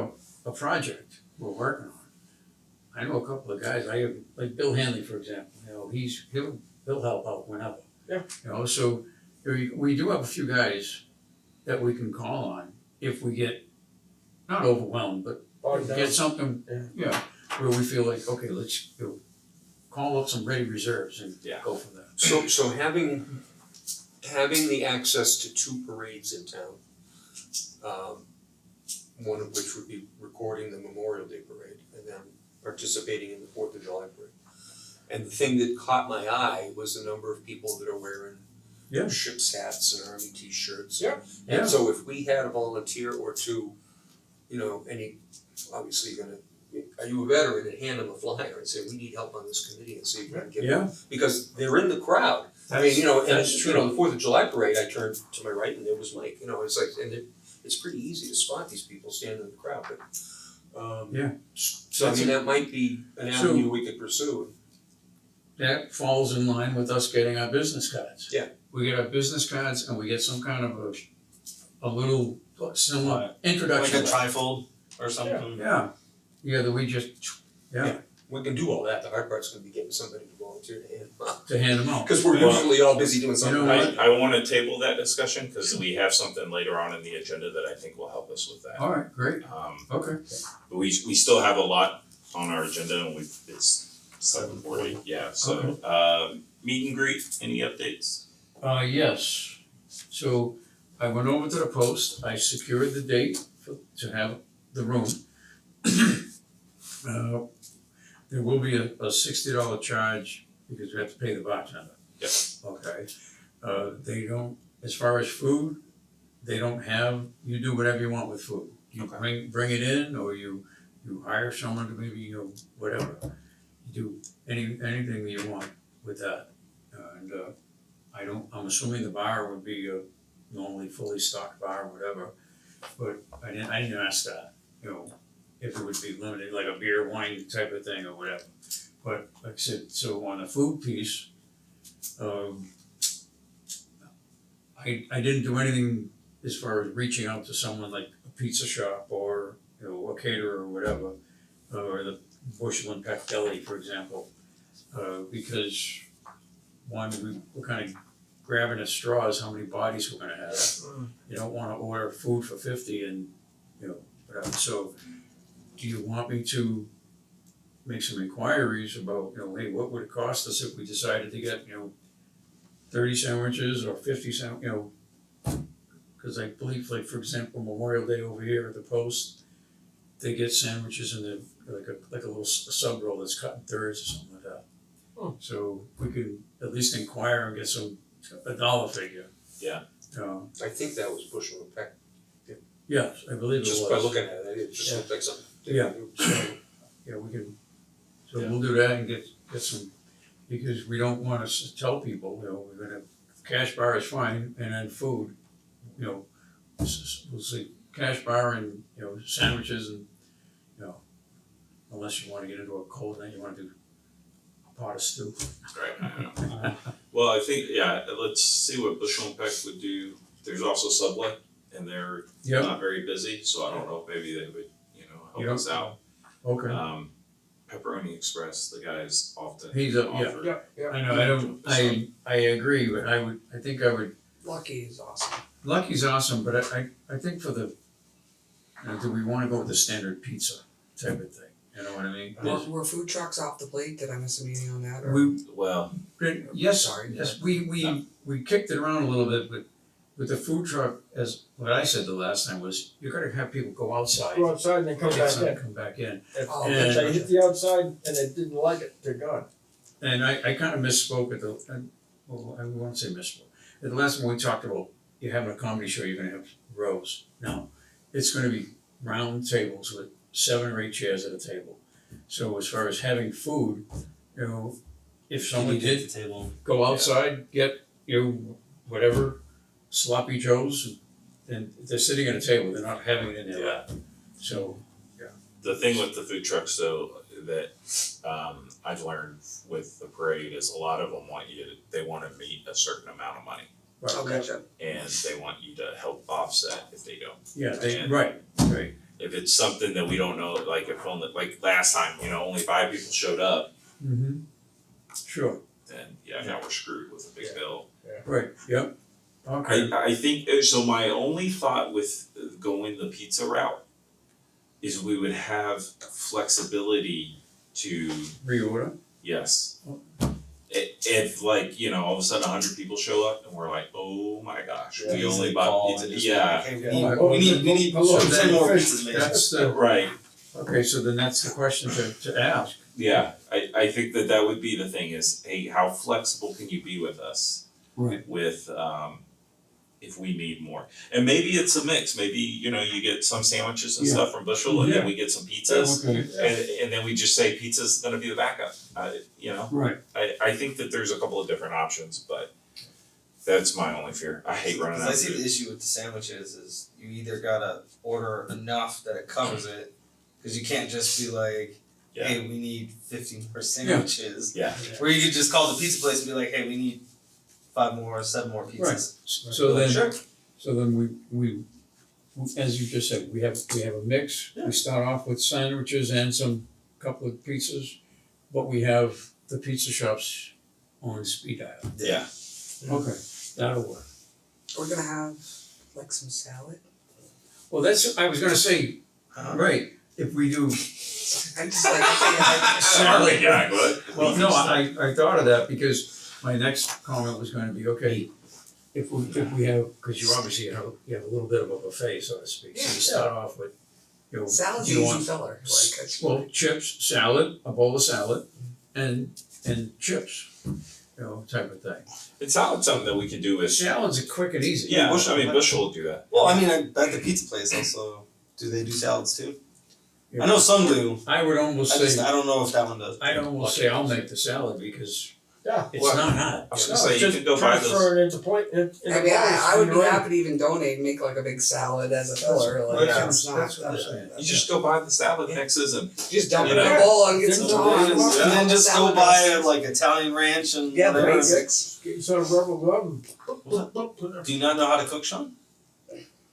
a project we're working on, I know a couple of guys, like Bill Hanley, for example, he'll help out whenever. Yeah. So we do have a few guys that we can call on if we get, not overwhelmed, but Bogged down. get something, Yeah. where we feel like, okay, let's call up some ready reserves and Yeah. go from there. So having the access to two parades in town, one of which would be recording the Memorial Day parade and then participating in the 4th of July parade. And the thing that caught my eye was the number of people that are wearing Yeah. ship's hats and army t-shirts. Yeah. Yeah. And so if we had a volunteer or two, and you, obviously you're gonna, are you a veteran, and hand them a flyer and say, we need help on this committee and see if we can get them. Yeah, Because they're in the crowd. I mean, and the 4th of July parade, I turned to my right and there was Mike, it's like, and it's pretty easy to spot these people standing in the crowd, but, Yeah. So I mean, that might be an So- avenue we could pursue. that falls in line with us getting our business cards. Yeah. We get our business cards and we get some kind of a little similar Like introduction. a trifold or something. Yeah, that we just, We can do all that, the hard part's gonna be getting somebody to volunteer to hand them out. to hand them out. Cause we're Well, usually all busy doing something. know what? I wanna table that discussion, cause we have something later on in the agenda that I think will help us with that. Alright, great, okay. But we still have a lot on our agenda and it's 7:40, yeah, so, meet and greet, any updates? Yes, so I went over to the post, I secured the date to have the room. There will be a $60 charge because we have to pay the bartender. Yep. Okay, they don't, as far as food, they don't have, you do whatever you want with food. You Okay. bring it in or you hire someone to maybe, whatever. You do anything that you want with that. And I'm assuming the bar would be a normally fully stocked bar or whatever, but I didn't ask that, if it would be limited, like a beer, wine type of thing or whatever. But like I said, so on the food piece, I didn't do anything as far as reaching out to someone like a pizza shop or, a caterer or whatever, or the Bushel and Peck Deli, for example, because we're kind of grabbing at straws, how many bodies we're gonna have. You don't wanna order food for 50 and, whatever, so do you want me to make some inquiries about, hey, what would it cost us if we decided to get, 30 sandwiches or 50 cause I believe, like, for example, Memorial Day over here at the Post, they get sandwiches and they're like a little sub roll that's cut in thirds or something like that. So we could at least inquire and get a dollar figure. Yeah. I think that was bushel and peck, Yes, I believe it was. just by looking at it, it just looked like something. Yeah, so, we can, so we'll do that and get some, because we don't wanna tell people, we're gonna, cash bar is fine, and then food, we'll say cash bar and, sandwiches and, unless you wanna get into a cold night, you wanna do a pot of stew. Right, I know. Well, I think, yeah, let's see what Bushel and Peck would do. There's also Subway, and they're Yep, not very busy, so I don't know if maybe they would, help Yep. us out. okay, Pepperoni Express, the guys often He's a- yeah. offer. Yeah, I agree, but I think I would, Lucky is awesome. Lucky's awesome, but I think for the, do we wanna go with the standard pizza type of thing, you know what I mean? Were food trucks off the plate? Did I miss a meeting on that? Or? We, Well, yes, Sorry. yes, we kicked it around a little bit, but with the food truck, as what I said the last time was, you gotta have people go outside. Go outside and then come Get back some- in. Come back in. Oh, If they hit the outside and they didn't like it, they're gone. And I kind of misspoke at I won't say misspoke. At the last one we talked about, you're having a comedy show, you're gonna have rows. No, it's gonna be round tables with 7 or 8 chairs at a table. So as far as having food, if someone You did did the table. go outside, get, whatever, sloppy joes, and they're sitting at a table, they're not having it in their lap. So, the thing with the food trucks though, that I've learned with the parade is a lot of them they wanna meet a certain amount of money. Oh, gotcha. And they want you to help offset if they don't. yeah, And- right. If it's something that we don't know, like if only, like last time, only 5 people showed up, Mm-hmm. Sure, then now we're screwed with a big bill. right, yep, okay. I think, so my only thought with going the pizza route is we would have flexibility to, Reorder? yes. If like, all of a sudden 100 people show up and we're like, oh my gosh, we Easily only bought call pizza, and just yeah, be like, Yeah. hey, we need So some then- more pizzas made. That's the, right. okay, so then that's the question to ask. Yeah, I think that would be the thing is, hey, how flexible can you be with us? Right. With if we need more. And maybe it's a mix, maybe, you get some sandwiches and Yeah. stuff from Bushel and then Yeah. we get some pizzas. Okay, And then we just say pizza's gonna be the backup, right, I think that there's a couple of different options, but that's my only fear, I hate running out Cause I of see the food. issue with the sandwiches is you either gotta order enough that it covers it, cause you can't just be like, Yeah, hey, we need 15 more sandwiches. yeah, Where you could just call the pizza place and be like, hey, we need 5 more, 7 more pizzas. right, so then, Sure. so then we, as you just said, we have a mix. Yeah. We start off with sandwiches and some couple of pizzas, but we have the pizza shops on speed dial. yeah. Okay, that'll work. Are we gonna have like some salad? Well, I was gonna say, Uh-huh. right, if we do, I'm just like, okay, Sorry, yeah, what? well, no, I thought of that because my next comment was gonna be, okay, if we have, cause you obviously have a little bit of a buffet, so to speak, so you start off with, salad's you an want, easy filler, like, well, chips, salad, a bowl of salad, and chips, type of thing. It's not something that we could do with, Salads are quick and easy. yeah, I mean, Bushel will do that. Well, I mean, at the pizza place also, do they do salads too? Yeah. I know some do. I would almost say, I don't know if that one does. I'd almost say I'll make the salad because Yeah. it's Well, not hard. I was gonna say, you could go buy those. Transfer it into plate, into I mean, I would be bowls, happy to even donate and make like a big salad as a filler, like, That's that's not. what I'm saying. You just go buy the salad mixes and, Just dump it You in a know? bowl and get some Yeah. tongs. And then just go Salad buy dressing. like Italian ranch and Yeah, the whatever. basics. Get some rubber glove and put it. Do you not know how to cook, Sean?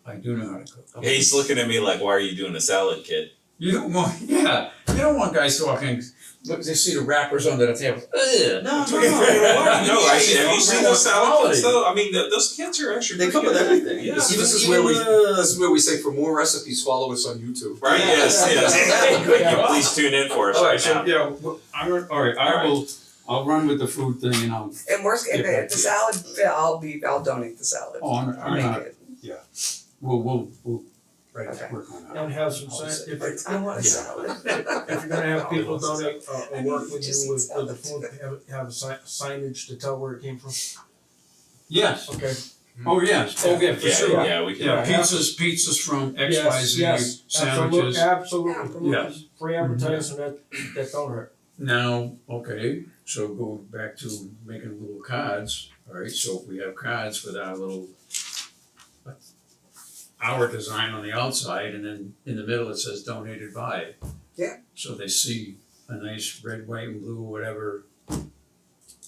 I do know how to cook. he's looking at me like, why are you doing a salad, kid? You don't want, yeah, you don't want guys talking, look, they see the wrappers under the table, ugh. No, Actually, have you seen those salad quality. kits though? I mean, those kits are actually They pretty come with good. everything. Yeah. This is Even where the- this is where we say for more recipes, follow us on YouTube. Right, Yeah. yes, Yeah. Please tune in for us Alright, right so, now. yeah, alright, I'll run with the food thing and I'll, And worst, if Yeah. the salad, I'll donate the salad. oh, I'll I'm make not, it. we'll Right. Okay. work on that. And have some scientific, I want a Yeah. salad. if you're gonna have people donate, or work with Just you with salad. the food, have signage to tell where it came from, Yes, okay? oh, yes, oh, yeah, for Yeah, sure. yeah, we can. Yeah, pizzas from X, Y, Z Yeah, sandwiches. Absolutely, Yes. free advertising that don't hurt. Now, okay, so go back to making little cards, alright, so if we have cards with our design on the outside, and then in the middle it says donated by. Yeah. So they see a nice red, white, and blue, whatever,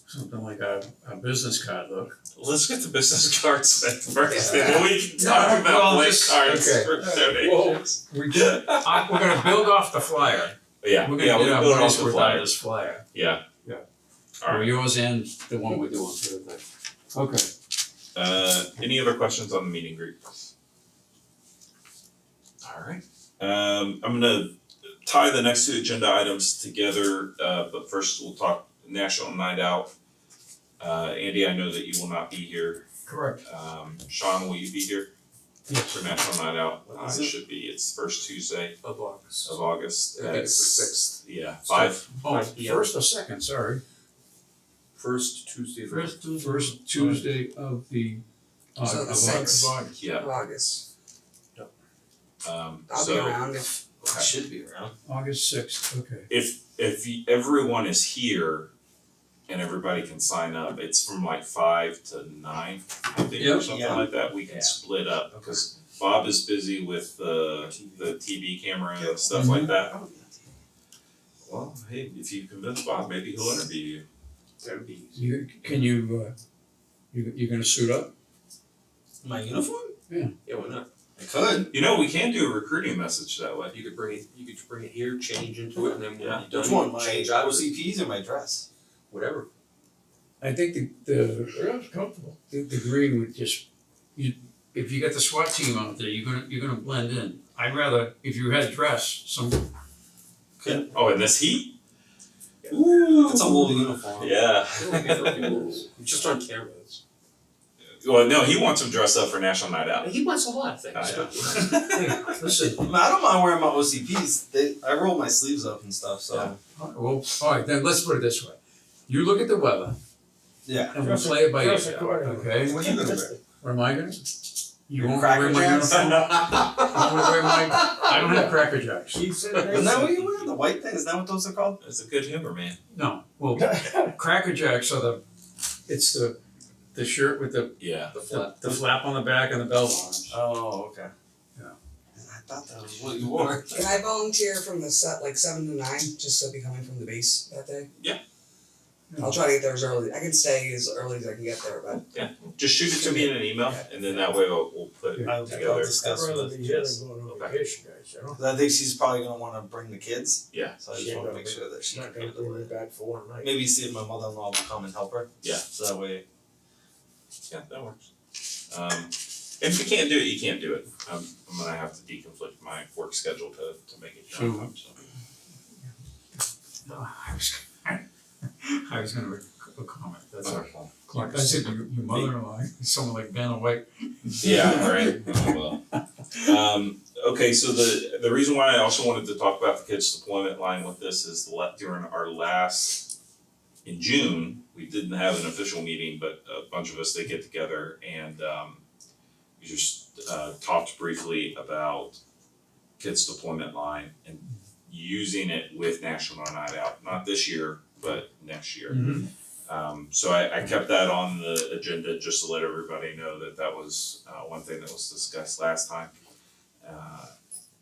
something like a business card look. Let's get the business cards first, Yeah. and then we can talk No, about well, blank just- cards okay. for donations. We're gonna build off the flyer. Yeah, We're yeah, gonna we get our build off money's the worth out flyer. of this flyer. Yeah. Yeah. All Or right. yours and the one we're doing for the thing. Okay. Any other questions on the meeting group? All right. I'm gonna tie the next two agenda items together, but first we'll talk National Night Out. Andy, I know that you will not be here. Correct. Sean, will you be here Yes. for National Night Out? When is It it? should be, it's first Tuesday Of August. of August. I think it's the That's- 6th. Yeah, 5. Oh, 5 p.m. first or second, sorry. First Tuesday of August. First Tuesday of the, So the of sixth. August. Yeah. Of August. I'll be So around if, It should be around. August sixth, okay. if everyone is here and everybody can sign up, it's from like 5 to 9, I think, or Yep. something Yeah. like that. We can Yeah. split up because Bob is busy with the TV camera and Yep. stuff like Mhm. that. Well, hey, if you convince Bob, maybe he'll interview you. That would be easy. You're gonna suit up? My uniform? Yeah, why not? I could. You know, we can do a recruiting message that way. You could bring it here, change into it, and then when Yeah. you're done, Which one? you My change out of it, OCPs or my dress? whatever. I think It's comfortable. the green would just, if you got the SWAT team out there, you're gonna blend in. I'd rather, if you had dress, Oh, in this heat? Ooh. It's a wool uniform. Yeah. Just on camera. Well, no, he wants him dressed up for National Night Out. He wants a lot of things. listen, I mean, I don't mind wearing my OCPs. I roll my sleeves up and stuff, so well, alright, then let's put it this way. You look at the weather yeah. and we'll play it by ear, Dress accordingly. okay? What are you gonna wear? What am I gonna? You Your won't wear Cracker my Jacks? uniform? I wanna wear my, I don't have Cracker Jacks. She said Isn't that what you wear? The white thing? Is that what those are called? It's a good humor, man. No, well, Cracker Jacks are it's the shirt with Yeah. The flap. the flap on the back and the belt on it. Oh, okay. Yeah. I thought that was what you wore. can I volunteer from the set, like 7 to 9, just to be coming from the base that day? Yeah. I'll try to get there as early, I can stay as early as I can get there, but Just shoot it to me in an email, and then that way we'll put it I'll together. discuss I'd rather with be here yes. than going on Okay. vacation, guys, you know? 'Cause I think she's probably gonna wanna bring the kids. Yeah. So I just She ain't wanna gonna make sure that she She's can not gonna handle bring me it. back for one night. Maybe see if my mother-in-law will come and help her. Yeah. So that way. Yeah, that works. If you can't do it, you can't do it. I'm gonna have to deconflict my work schedule to make it done. So. No, I was gonna make a comment, that's all. Wonderful. Clark, I said your mother-in-law, someone like Vanna White. Yeah, right. Oh, well. Okay, so the reason why I also wanted to talk about the kids deployment line with this is during our last, in June, we didn't have an official meeting, but a bunch of us did get together and we just talked briefly about kids deployment line and using it with National Night Out, not this year, but next year. So I kept that on the agenda just to let everybody know that was one thing that was discussed last time.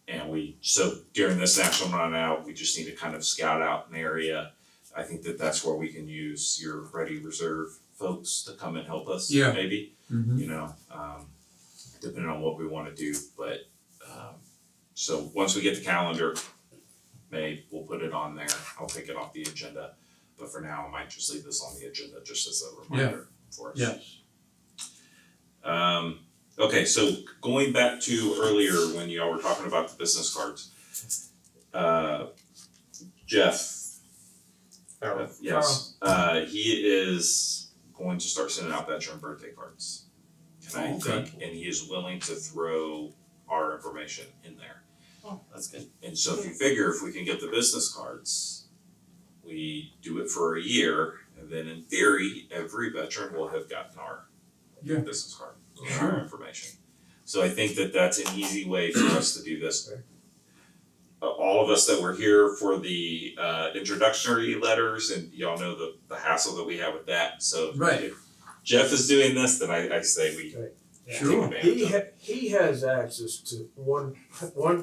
And so during this National Night Out, we just need to kind of scout out an area. I think that's where we can use your Ready Reserve folks to come and help us, Yeah. maybe, Mm-hmm. you know, depending on what we wanna do, but, so once we get the calendar made, we'll put it on there, I'll take it off the agenda. But for now, I might just leave this on the agenda just as a reminder for us. Yes. Okay, so going back to earlier when y'all were talking about the business cards. Jeff, yes, he is going to start sending out veteran birthday cards. And I Oh, okay. think, and he is willing to throw our information in there. Oh, that's good. And so if you figure if we can get the business cards, we do it for a year, and then in theory, every veteran will have gotten our Yeah. business card, and our information. So I think that that's an easy way for us to do this. All of us that were here for the introductory letters, and y'all know the hassle that we have with that, so Right. if Jeff is doing this, then I say we Right. take Sure. advantage of it. He has access to one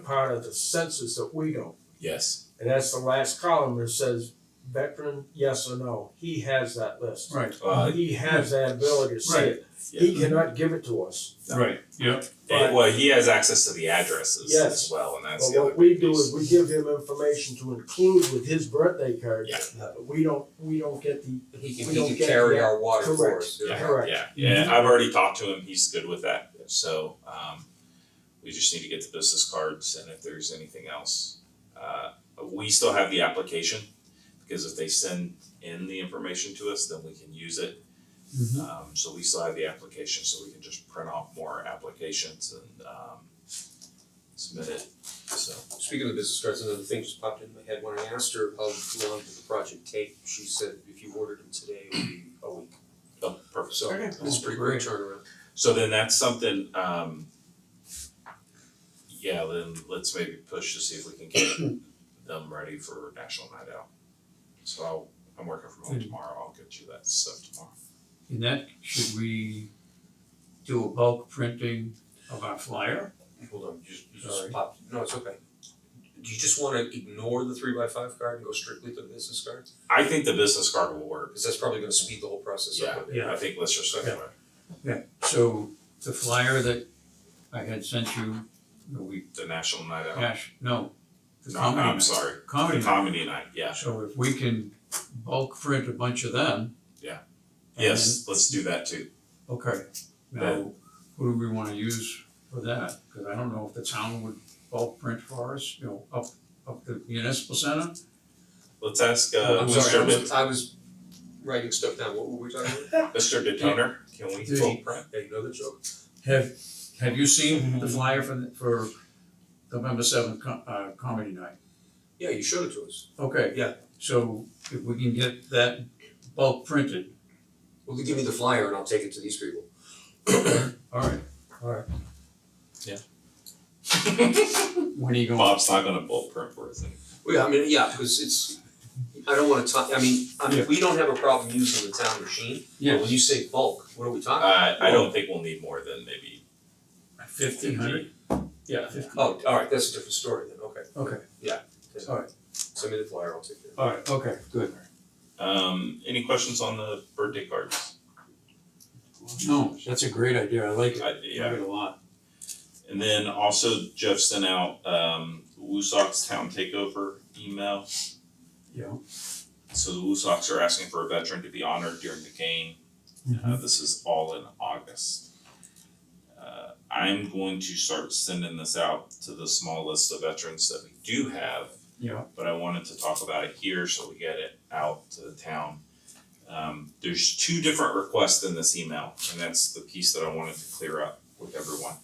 part of the census that we don't. Yes. And that's the last column that says veteran, yes or no. He has that list. Right, He has that ability to see Right. it. He cannot give it to us. right, yeah, And, well, he has access to the addresses Yes. as well, and that's But the other what we big do piece. is we give him information to include with his birthday card. Yeah. We don't get the, He We can don't get carry that. our water for Correct. us. Yeah. correct. Yeah, I've already talked to him, he's good with that, so, we just need to get the business cards, and if there's anything else. We still have the application, because if they send in the information to us, then we can use it. Mhm. So we still have the application, so we can just print off more applications and, submit it, so. Speaking of the business cards, another thing just popped into my head. When I asked her how long did the project take, she said if you ordered them today, it would be a week. Oh, perfect. So Okay. it's a pretty quick turnaround. So then that's something, yeah, then let's maybe push to see if we can get them ready for National Night Out. So I'm working from home tomorrow, I'll get you that stuff tomorrow. in that, should we do a bulk printing of our flyer? Hold on, you Sorry. just popped, no, it's okay. Do you just wanna ignore the 3x5 card and go strictly to the business card? I think the business card will work. Cause that's probably gonna speed the whole process up a bit. Yeah. I think let's just stick with it. So the flyer that I had sent you, we The National Night Out. cash, no, the No, comedy I'm night. sorry, Comedy the night. comedy night, yeah. So if we can bulk print a bunch of them. Yeah. and Yes, let's do that too. then- okay, now, who do we wanna use for that? Cause I don't know if the town would bulk print for us, up the municipal center? Let's ask, I'm Mr. sorry, I was writing stuff down. What were we talking about? Mr. DeToner, can we The- full print? Yeah, you know the joke? Have you seen the flyer for November seventh comedy night? Yeah, you showed it to us. Okay. Yeah. So if we can get that bulk printed, Well, give me the flyer and I'll take it to these people. alright. Yeah. When are you going? Bob's not gonna bulk print for us. Well, yeah, I mean, yeah, because it's, I don't wanna talk, I mean, we don't have a problem using the town machine. But when you say bulk, what are we talking? I don't think we'll need more than maybe 1,500? Yeah. Oh, alright, that's a different story then, okay. Okay, Send me the flyer, I'll take it. alright, okay, good. Any questions on the birthday cards? No, that's a great idea, I like it, I Yeah, like it a lot. and then also Jeff sent out Woosocks Town Takeover email. Yeah. So the Woosocks are asking for a veteran to be honored during the game. This is all in August. I'm going to start sending this out to the small list of veterans that we do have. Yeah. But I wanted to talk about it here so we get it out to the town. There's two different requests in this email, and that's the piece that I wanted to clear up with everyone.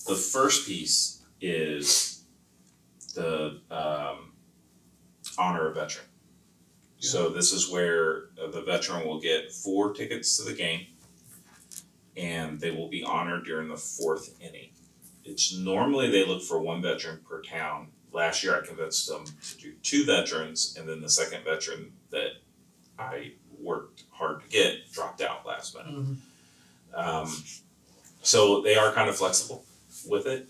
The first piece is the honor a veteran. So this is where the veteran will get 4 tickets to the game, and they will be honored during the 4th inning. It's normally they look for 1 veteran per town. Last year I convinced them to do 2 veterans, and then the second veteran that I worked hard to get dropped out last minute. So they are kind of flexible with it.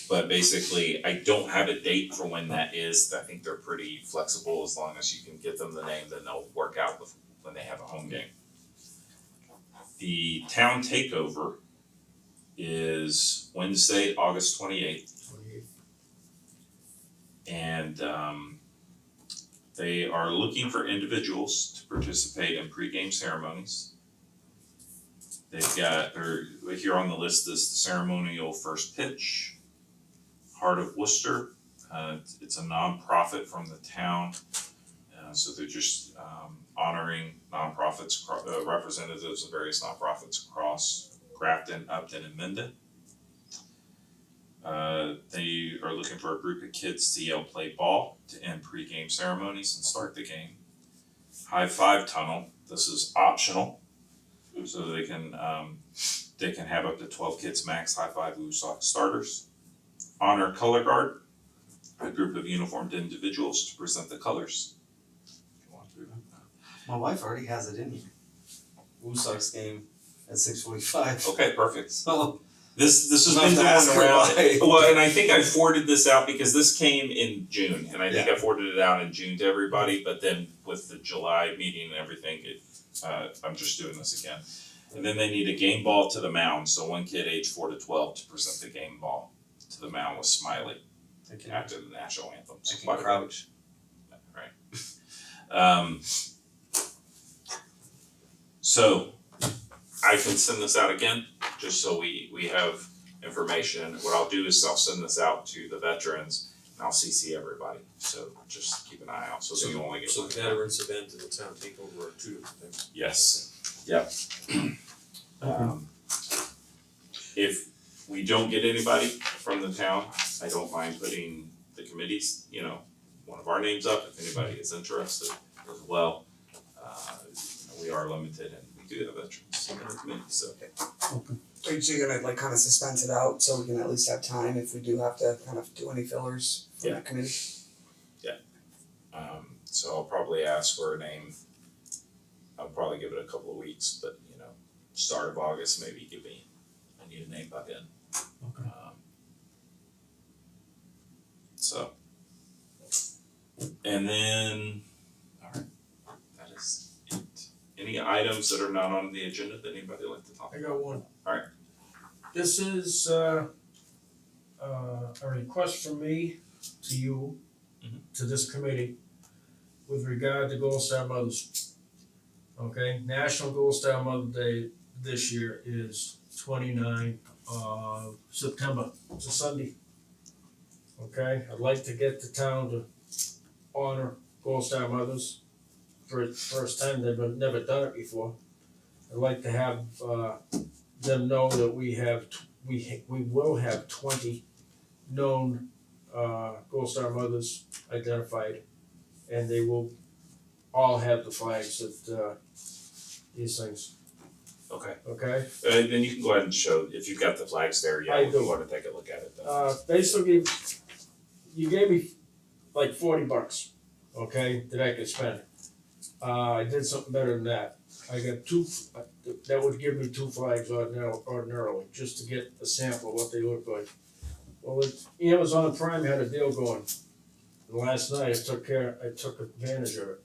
But basically, I don't have a date for when that is. I think they're pretty flexible as long as you can get them the name, then they'll work out with when they have a home game. The town takeover is Wednesday, August 28th. And They are looking for individuals to participate in pregame ceremonies. They've got, or here on the list is the ceremonial first pitch, Heart of Worcester. It's a nonprofit from the town. So they're just honoring nonprofits, representatives of various nonprofits across Grafton, Upton, and Mendon. They are looking for a group of kids to yell play ball to end pregame ceremonies and start the game. High five tunnel, this is optional, so they can have up to 12 kids max high five Blue Sox starters. Honor color guard, a group of uniformed individuals to present the colors. If you want to. My wife already has it in here. Woo Sox game at 6:45. Okay, perfect. So This has I'll have been to ask going her around. why. Well, and I think I forwarded this out because this came in June, and I think Yeah. I forwarded it out in June to everybody. But then with the July meeting and everything, I'm just doing this again. And then they need a game ball to the mound. So one kid aged 4 to 12 to present the game ball to the mound with Smiley I can, after the national anthem. I So can by the way, crouch. right. So I can send this out again, just so we have information. What I'll do is I'll send this out to the veterans and I'll CC everybody. So just keep an ie out, so that you only get So one. the veterans event and the town takeover are two different things. Yes, yep. If we don't get anybody from the town, I don't mind putting the committees, one of our names up if anybody is interested as well. We are limited and we do have veterans in the committee, so. Are you gonna like kind of suspense it out so we can at least have time if we do have to kind of do any fillers from Yeah. the committee? So I'll probably ask for a name. I'll probably give it a couple of weeks, but start of August, maybe I need a name by then. Okay. So. And then, alright, that is it. Any items that are not on the agenda that anybody would like to talk I about? got one. Alright. This is a request from me to you, Mhm. to this committee, with regard to Gold Star Mothers. Okay, National Gold Star Mother Day this year is 29 of September, it's a Sunday. Okay, I'd like to get the town to honor Gold Star Mothers for the first time, they've never done it before. I'd like to have them know that we will have 20 known Gold Star mothers identified, and they will all have the flags that these things. Okay, Okay. then you can go ahead and show, if you've got the flags there, I we can do. go ahead and take a look at it then. Basically, you gave me like $40, okay, that I could spend. I did something better than that. I got that would give me 2 flags ordinarily, just to get a sample of what they look like. Well, Amazon Prime had a deal going. And last night I took advantage of it.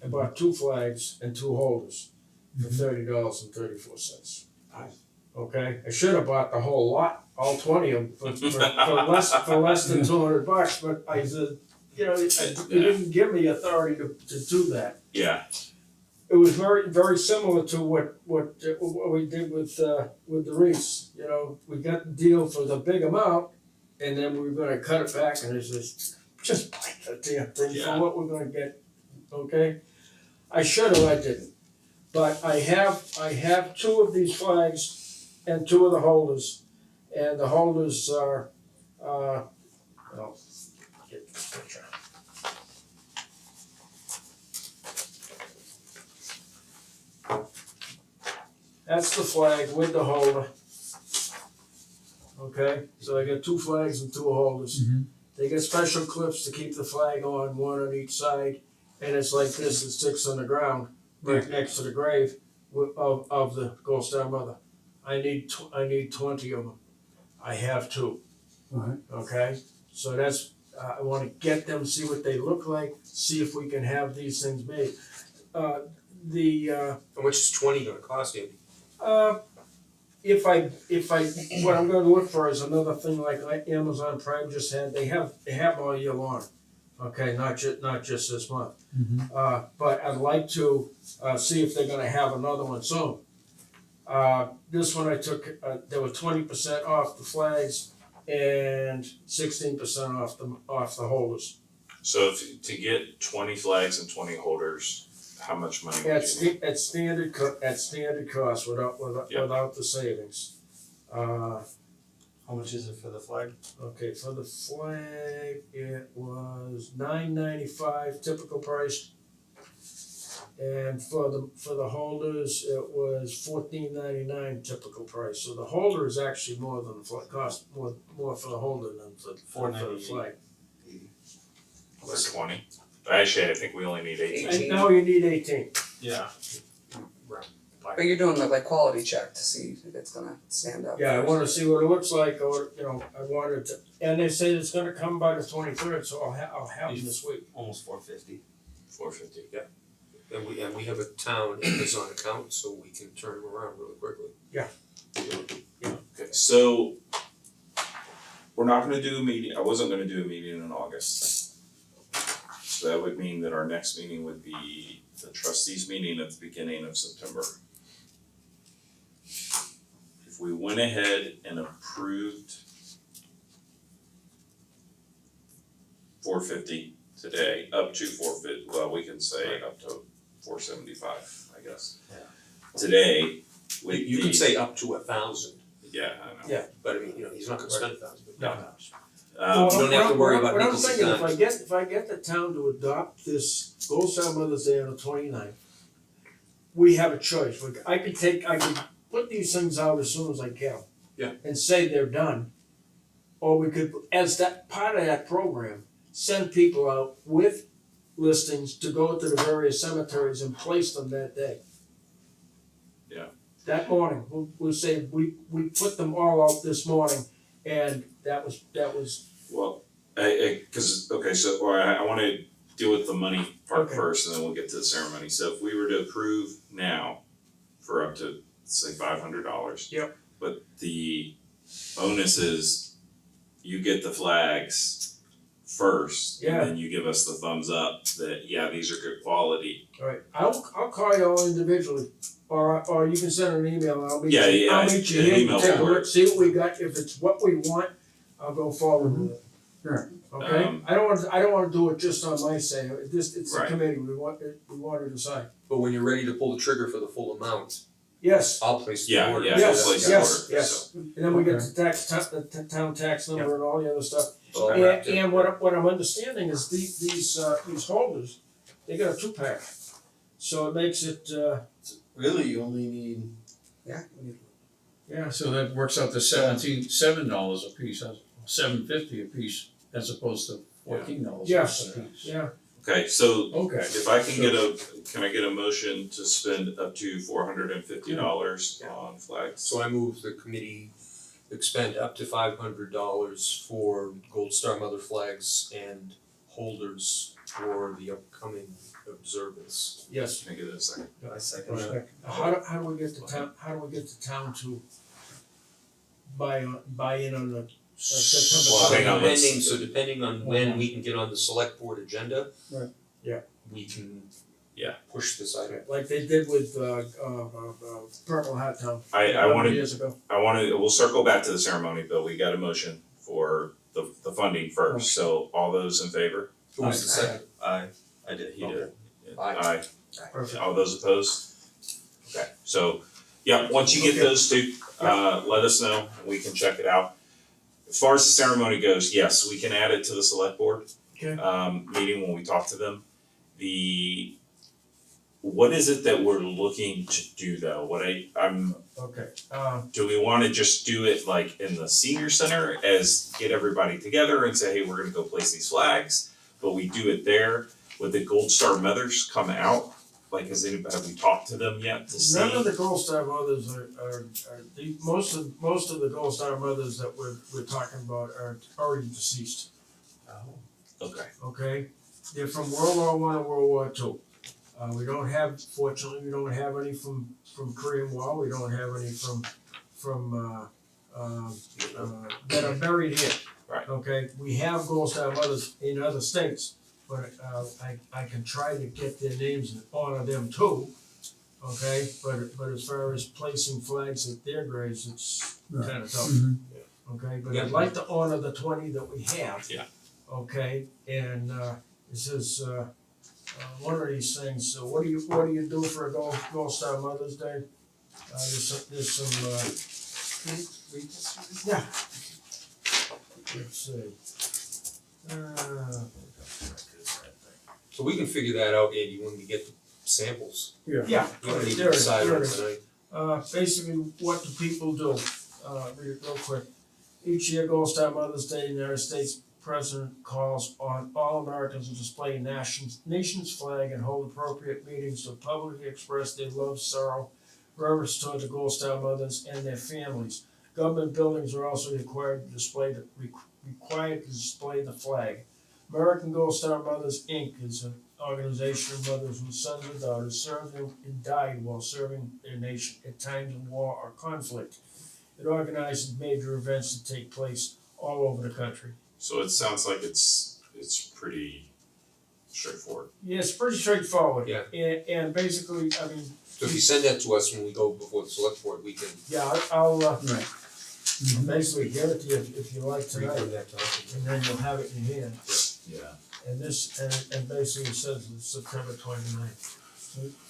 I bought 2 flags and 2 holders for $30.34. Nice. Okay, I should have bought the whole lot, all 20 of them, for less than $200, but I said, you didn't give me authority to do that. Yeah, It was very, very similar to what we did with the wreaths. We got the deal for the big amount, and then we were gonna cut it back, and it's just buy the damn thing Yeah. for what we're gonna get. Okay, I should have, I didn't, but I have 2 of these flags and 2 of the holders, and the holders are get the picture. That's the flag with the holder. Okay, so I got 2 flags and 2 holders. They get special clips to keep the flag on, 1 on each side, and it's like this, it sticks on the ground, right next to the grave of the Gold Star Mother. I need 20 of them. I have 2. Alright. Okay, so that's, I wanna get them, see what they look like, see if we can have these things made. How much is 20 gonna cost you? What I'm gonna look for is another thing like Amazon Prime just had, they have all year long okay, not just this month. But I'd like to, see if they're gonna have another one soon. This one I took, there were 20% off the flags and 16% off the holders. So if, to get 20 flags and 20 holders, how much money would At you need? at standard cost Yeah. without the savings. How much is it for the flag? Okay, for the flag, it was $9.95 typical price. And for the holders, it was $14.99 typical price. So the holder is actually more than the flag, cost more for the holder than for the flag. For 20? Actually, I think we only need 18. Eighteen. And now you need 18. Yeah. But you're doing the like quality check to see if it's gonna stand up. Yeah, I first. wanna see what it looks like, or, I wanted to, and they say it's gonna come by the 23rd, so I'll have them this week. Almost 450. 450. And we have a town Amazon account, so we can turn them around really quickly. Okay, so we're not gonna do a meeting, I wasn't gonna do a meeting in August. So that would mean that our next meeting would be the trustees meeting at the beginning of September. If we went ahead and approved 450 today, up to 450, well, we can say up to 475, I guess. Yeah. Today, with You can the- say up to 1,000, yeah, I know. Yeah. but I mean, he's not gonna spend 1,000, but. No. You don't have to worry about What I'm Nicholson thinking, dimes. if I get the town to adopt this Gold Star Mother's Day on the 29th, we have a choice. I could put these things out as soon as I get them. Yeah. And say they're done. Or we could, as that part of that program, send people out with listings to go to the various cemeteries and place them that day. Yeah. That morning, we'll say, we put them all out this morning, and that was, Well, cause, okay, so, or I wanna deal with the money part Okay. first, and then we'll get to the ceremony. So if we were to approve now for up to, say, $500. Yep. But the onus is, you get the flags first, Yeah. and then you give us the thumbs up that, yeah, these are good quality. alright, I'll call you all individually, or you can send an email, I'll meet you. Yeah, yeah, I'll meet you an here, email take a will look, work. see what we got, if it's what we want, I'll go forward with it. Sure. Okay, I don't wanna do it just on my say, it's a Right. committee, we want to decide. But when you're ready to pull the trigger for the full amount, Yes, I'll place the Yeah, order. yeah, Yes, we'll place the yes, order, yes. and then we get the town tax number and all the other stuff. All And, wrapped in. and what I'm understanding is these holders, they got a 2-pack. So it makes it, Really, you only need. Yeah. yeah, So that works out to $7 a piece, $7.50 a piece, as opposed to $14 a piece. Yes. yeah, Okay, so Okay. if I can I get a motion to spend up to $450 on flags? So I move the committee expend up to $500 for Gold Star Mother flags and holders for the upcoming observance. yes. Can I get a second? I second that. How do we get the town to buy in on the September? Well, hang on, let's- Depending on when we can get on the select board agenda. Right. Yeah. We can. Yeah. Push this item. Like they did with Purple Hat Town. I a number of wanted, years ago. we'll circle back to the ceremony, but we got a motion for the funding first, so all those in favor? Who was the second? I did. He did. Aye. Perfect. All those opposed? Okay, so, yeah, once you get Okay. those two, let us know, we can check it out. As far as the ceremony goes, yes, we can add it to the select board Okay. meeting when we talk to them. What is it that we're looking to do though? Okay. Do we wanna just do it like in the senior center as get everybody together and say, hey, we're gonna go place these flags? But we do it there, would the Gold Star Mothers come out? Like, have we talked to them yet to see? None of the Gold Star mothers most of the Gold Star mothers that we're talking about are already deceased. Okay, Okay, they're from World War I and World War II. Fortunately, we don't have any from Korean War. We don't have any from that are buried here. Right. Okay, we have Gold Star mothers in other states, but I can try to get their names and honor them too. Okay, but as far as placing flags at their graves, it's Right. kinda tough. Mhm. Okay, but Yeah. I'd like to honor the 20 that we have. Yeah. Okay, and it says one of these things. So what do you do for a Gold Star Mother's Day? There's some yeah. Let's see. So we can figure that out, Andy, when we get the samples. Yeah. We don't need to There it is, decide there on it it is. tonight. Basically, what do people do? Read it real quick. Each year, Gold Star Mother's Day, the United States President calls on all Americans to display nation's flag and hold appropriate meetings to publicly express their love, sorrow, reverence toward the Gold Star mothers and their families. Government buildings are also required to display the flag. American Gold Star Mothers, Inc. is an organization of mothers whose sons and daughters served and died while serving their nation at times of war or conflict. It organizes major events that take place all over the country. So it sounds like it's pretty straightforward. Yeah, it's pretty straightforward. Yeah. And basically, I mean, So if you send that to us when we go before the select board, we can yeah, I'll Right. basically give it to you if you like bring tonight, that to us. and then you'll have it in your hand. Yeah. And this, and basically it says it's September 29th.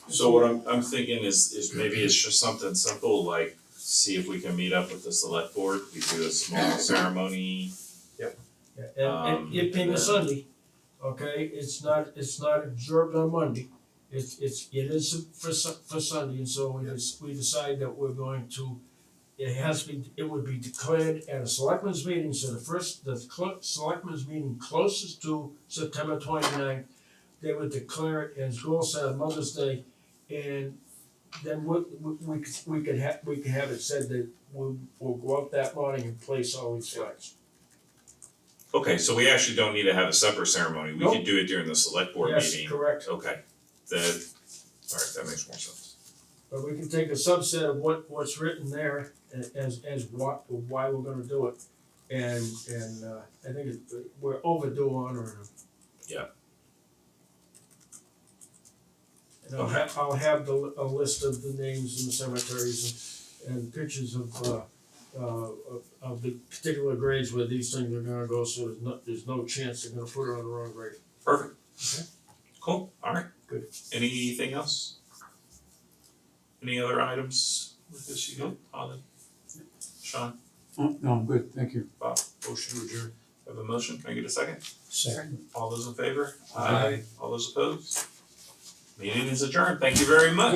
So what I'm thinking is maybe it's just something simple, like see if we can meet up with the select board, we do a small ceremony. Yeah, and it being and a then- Sunday, okay, it's not observed on Monday. It is for Sunday, and so we decide that we're going to, it would be declared at a selectmen's meeting, so the selectmen's meeting closest to September 29th, they would declare it as Gold Star Mother's Day, and then we could have it said that we'll go out that morning and place all these flags. Okay, so we actually don't need to have a separate ceremony, we Nope. could do it during the select board Yes, meeting. correct. Okay, alright, that makes more sense. But we can take a subset of what's written there as why we're gonna do it. And I think we're overdue honoring them. Yeah. And I'll have a list of the names in the cemeteries and pictures of the particular graves where these things are gonna go, so there's no chance they're gonna put it on the wrong grave. Perfect. Okay. Cool, alright. Good. Anything else? Any other items with this you good, Holly? Sean, Oh, no, I'm good, thank you. Bob, motion to adjourn, have a motion, can I get a second? Second. All those in favor? Aye. All those opposed? Meeting is adjourned, thank you very much.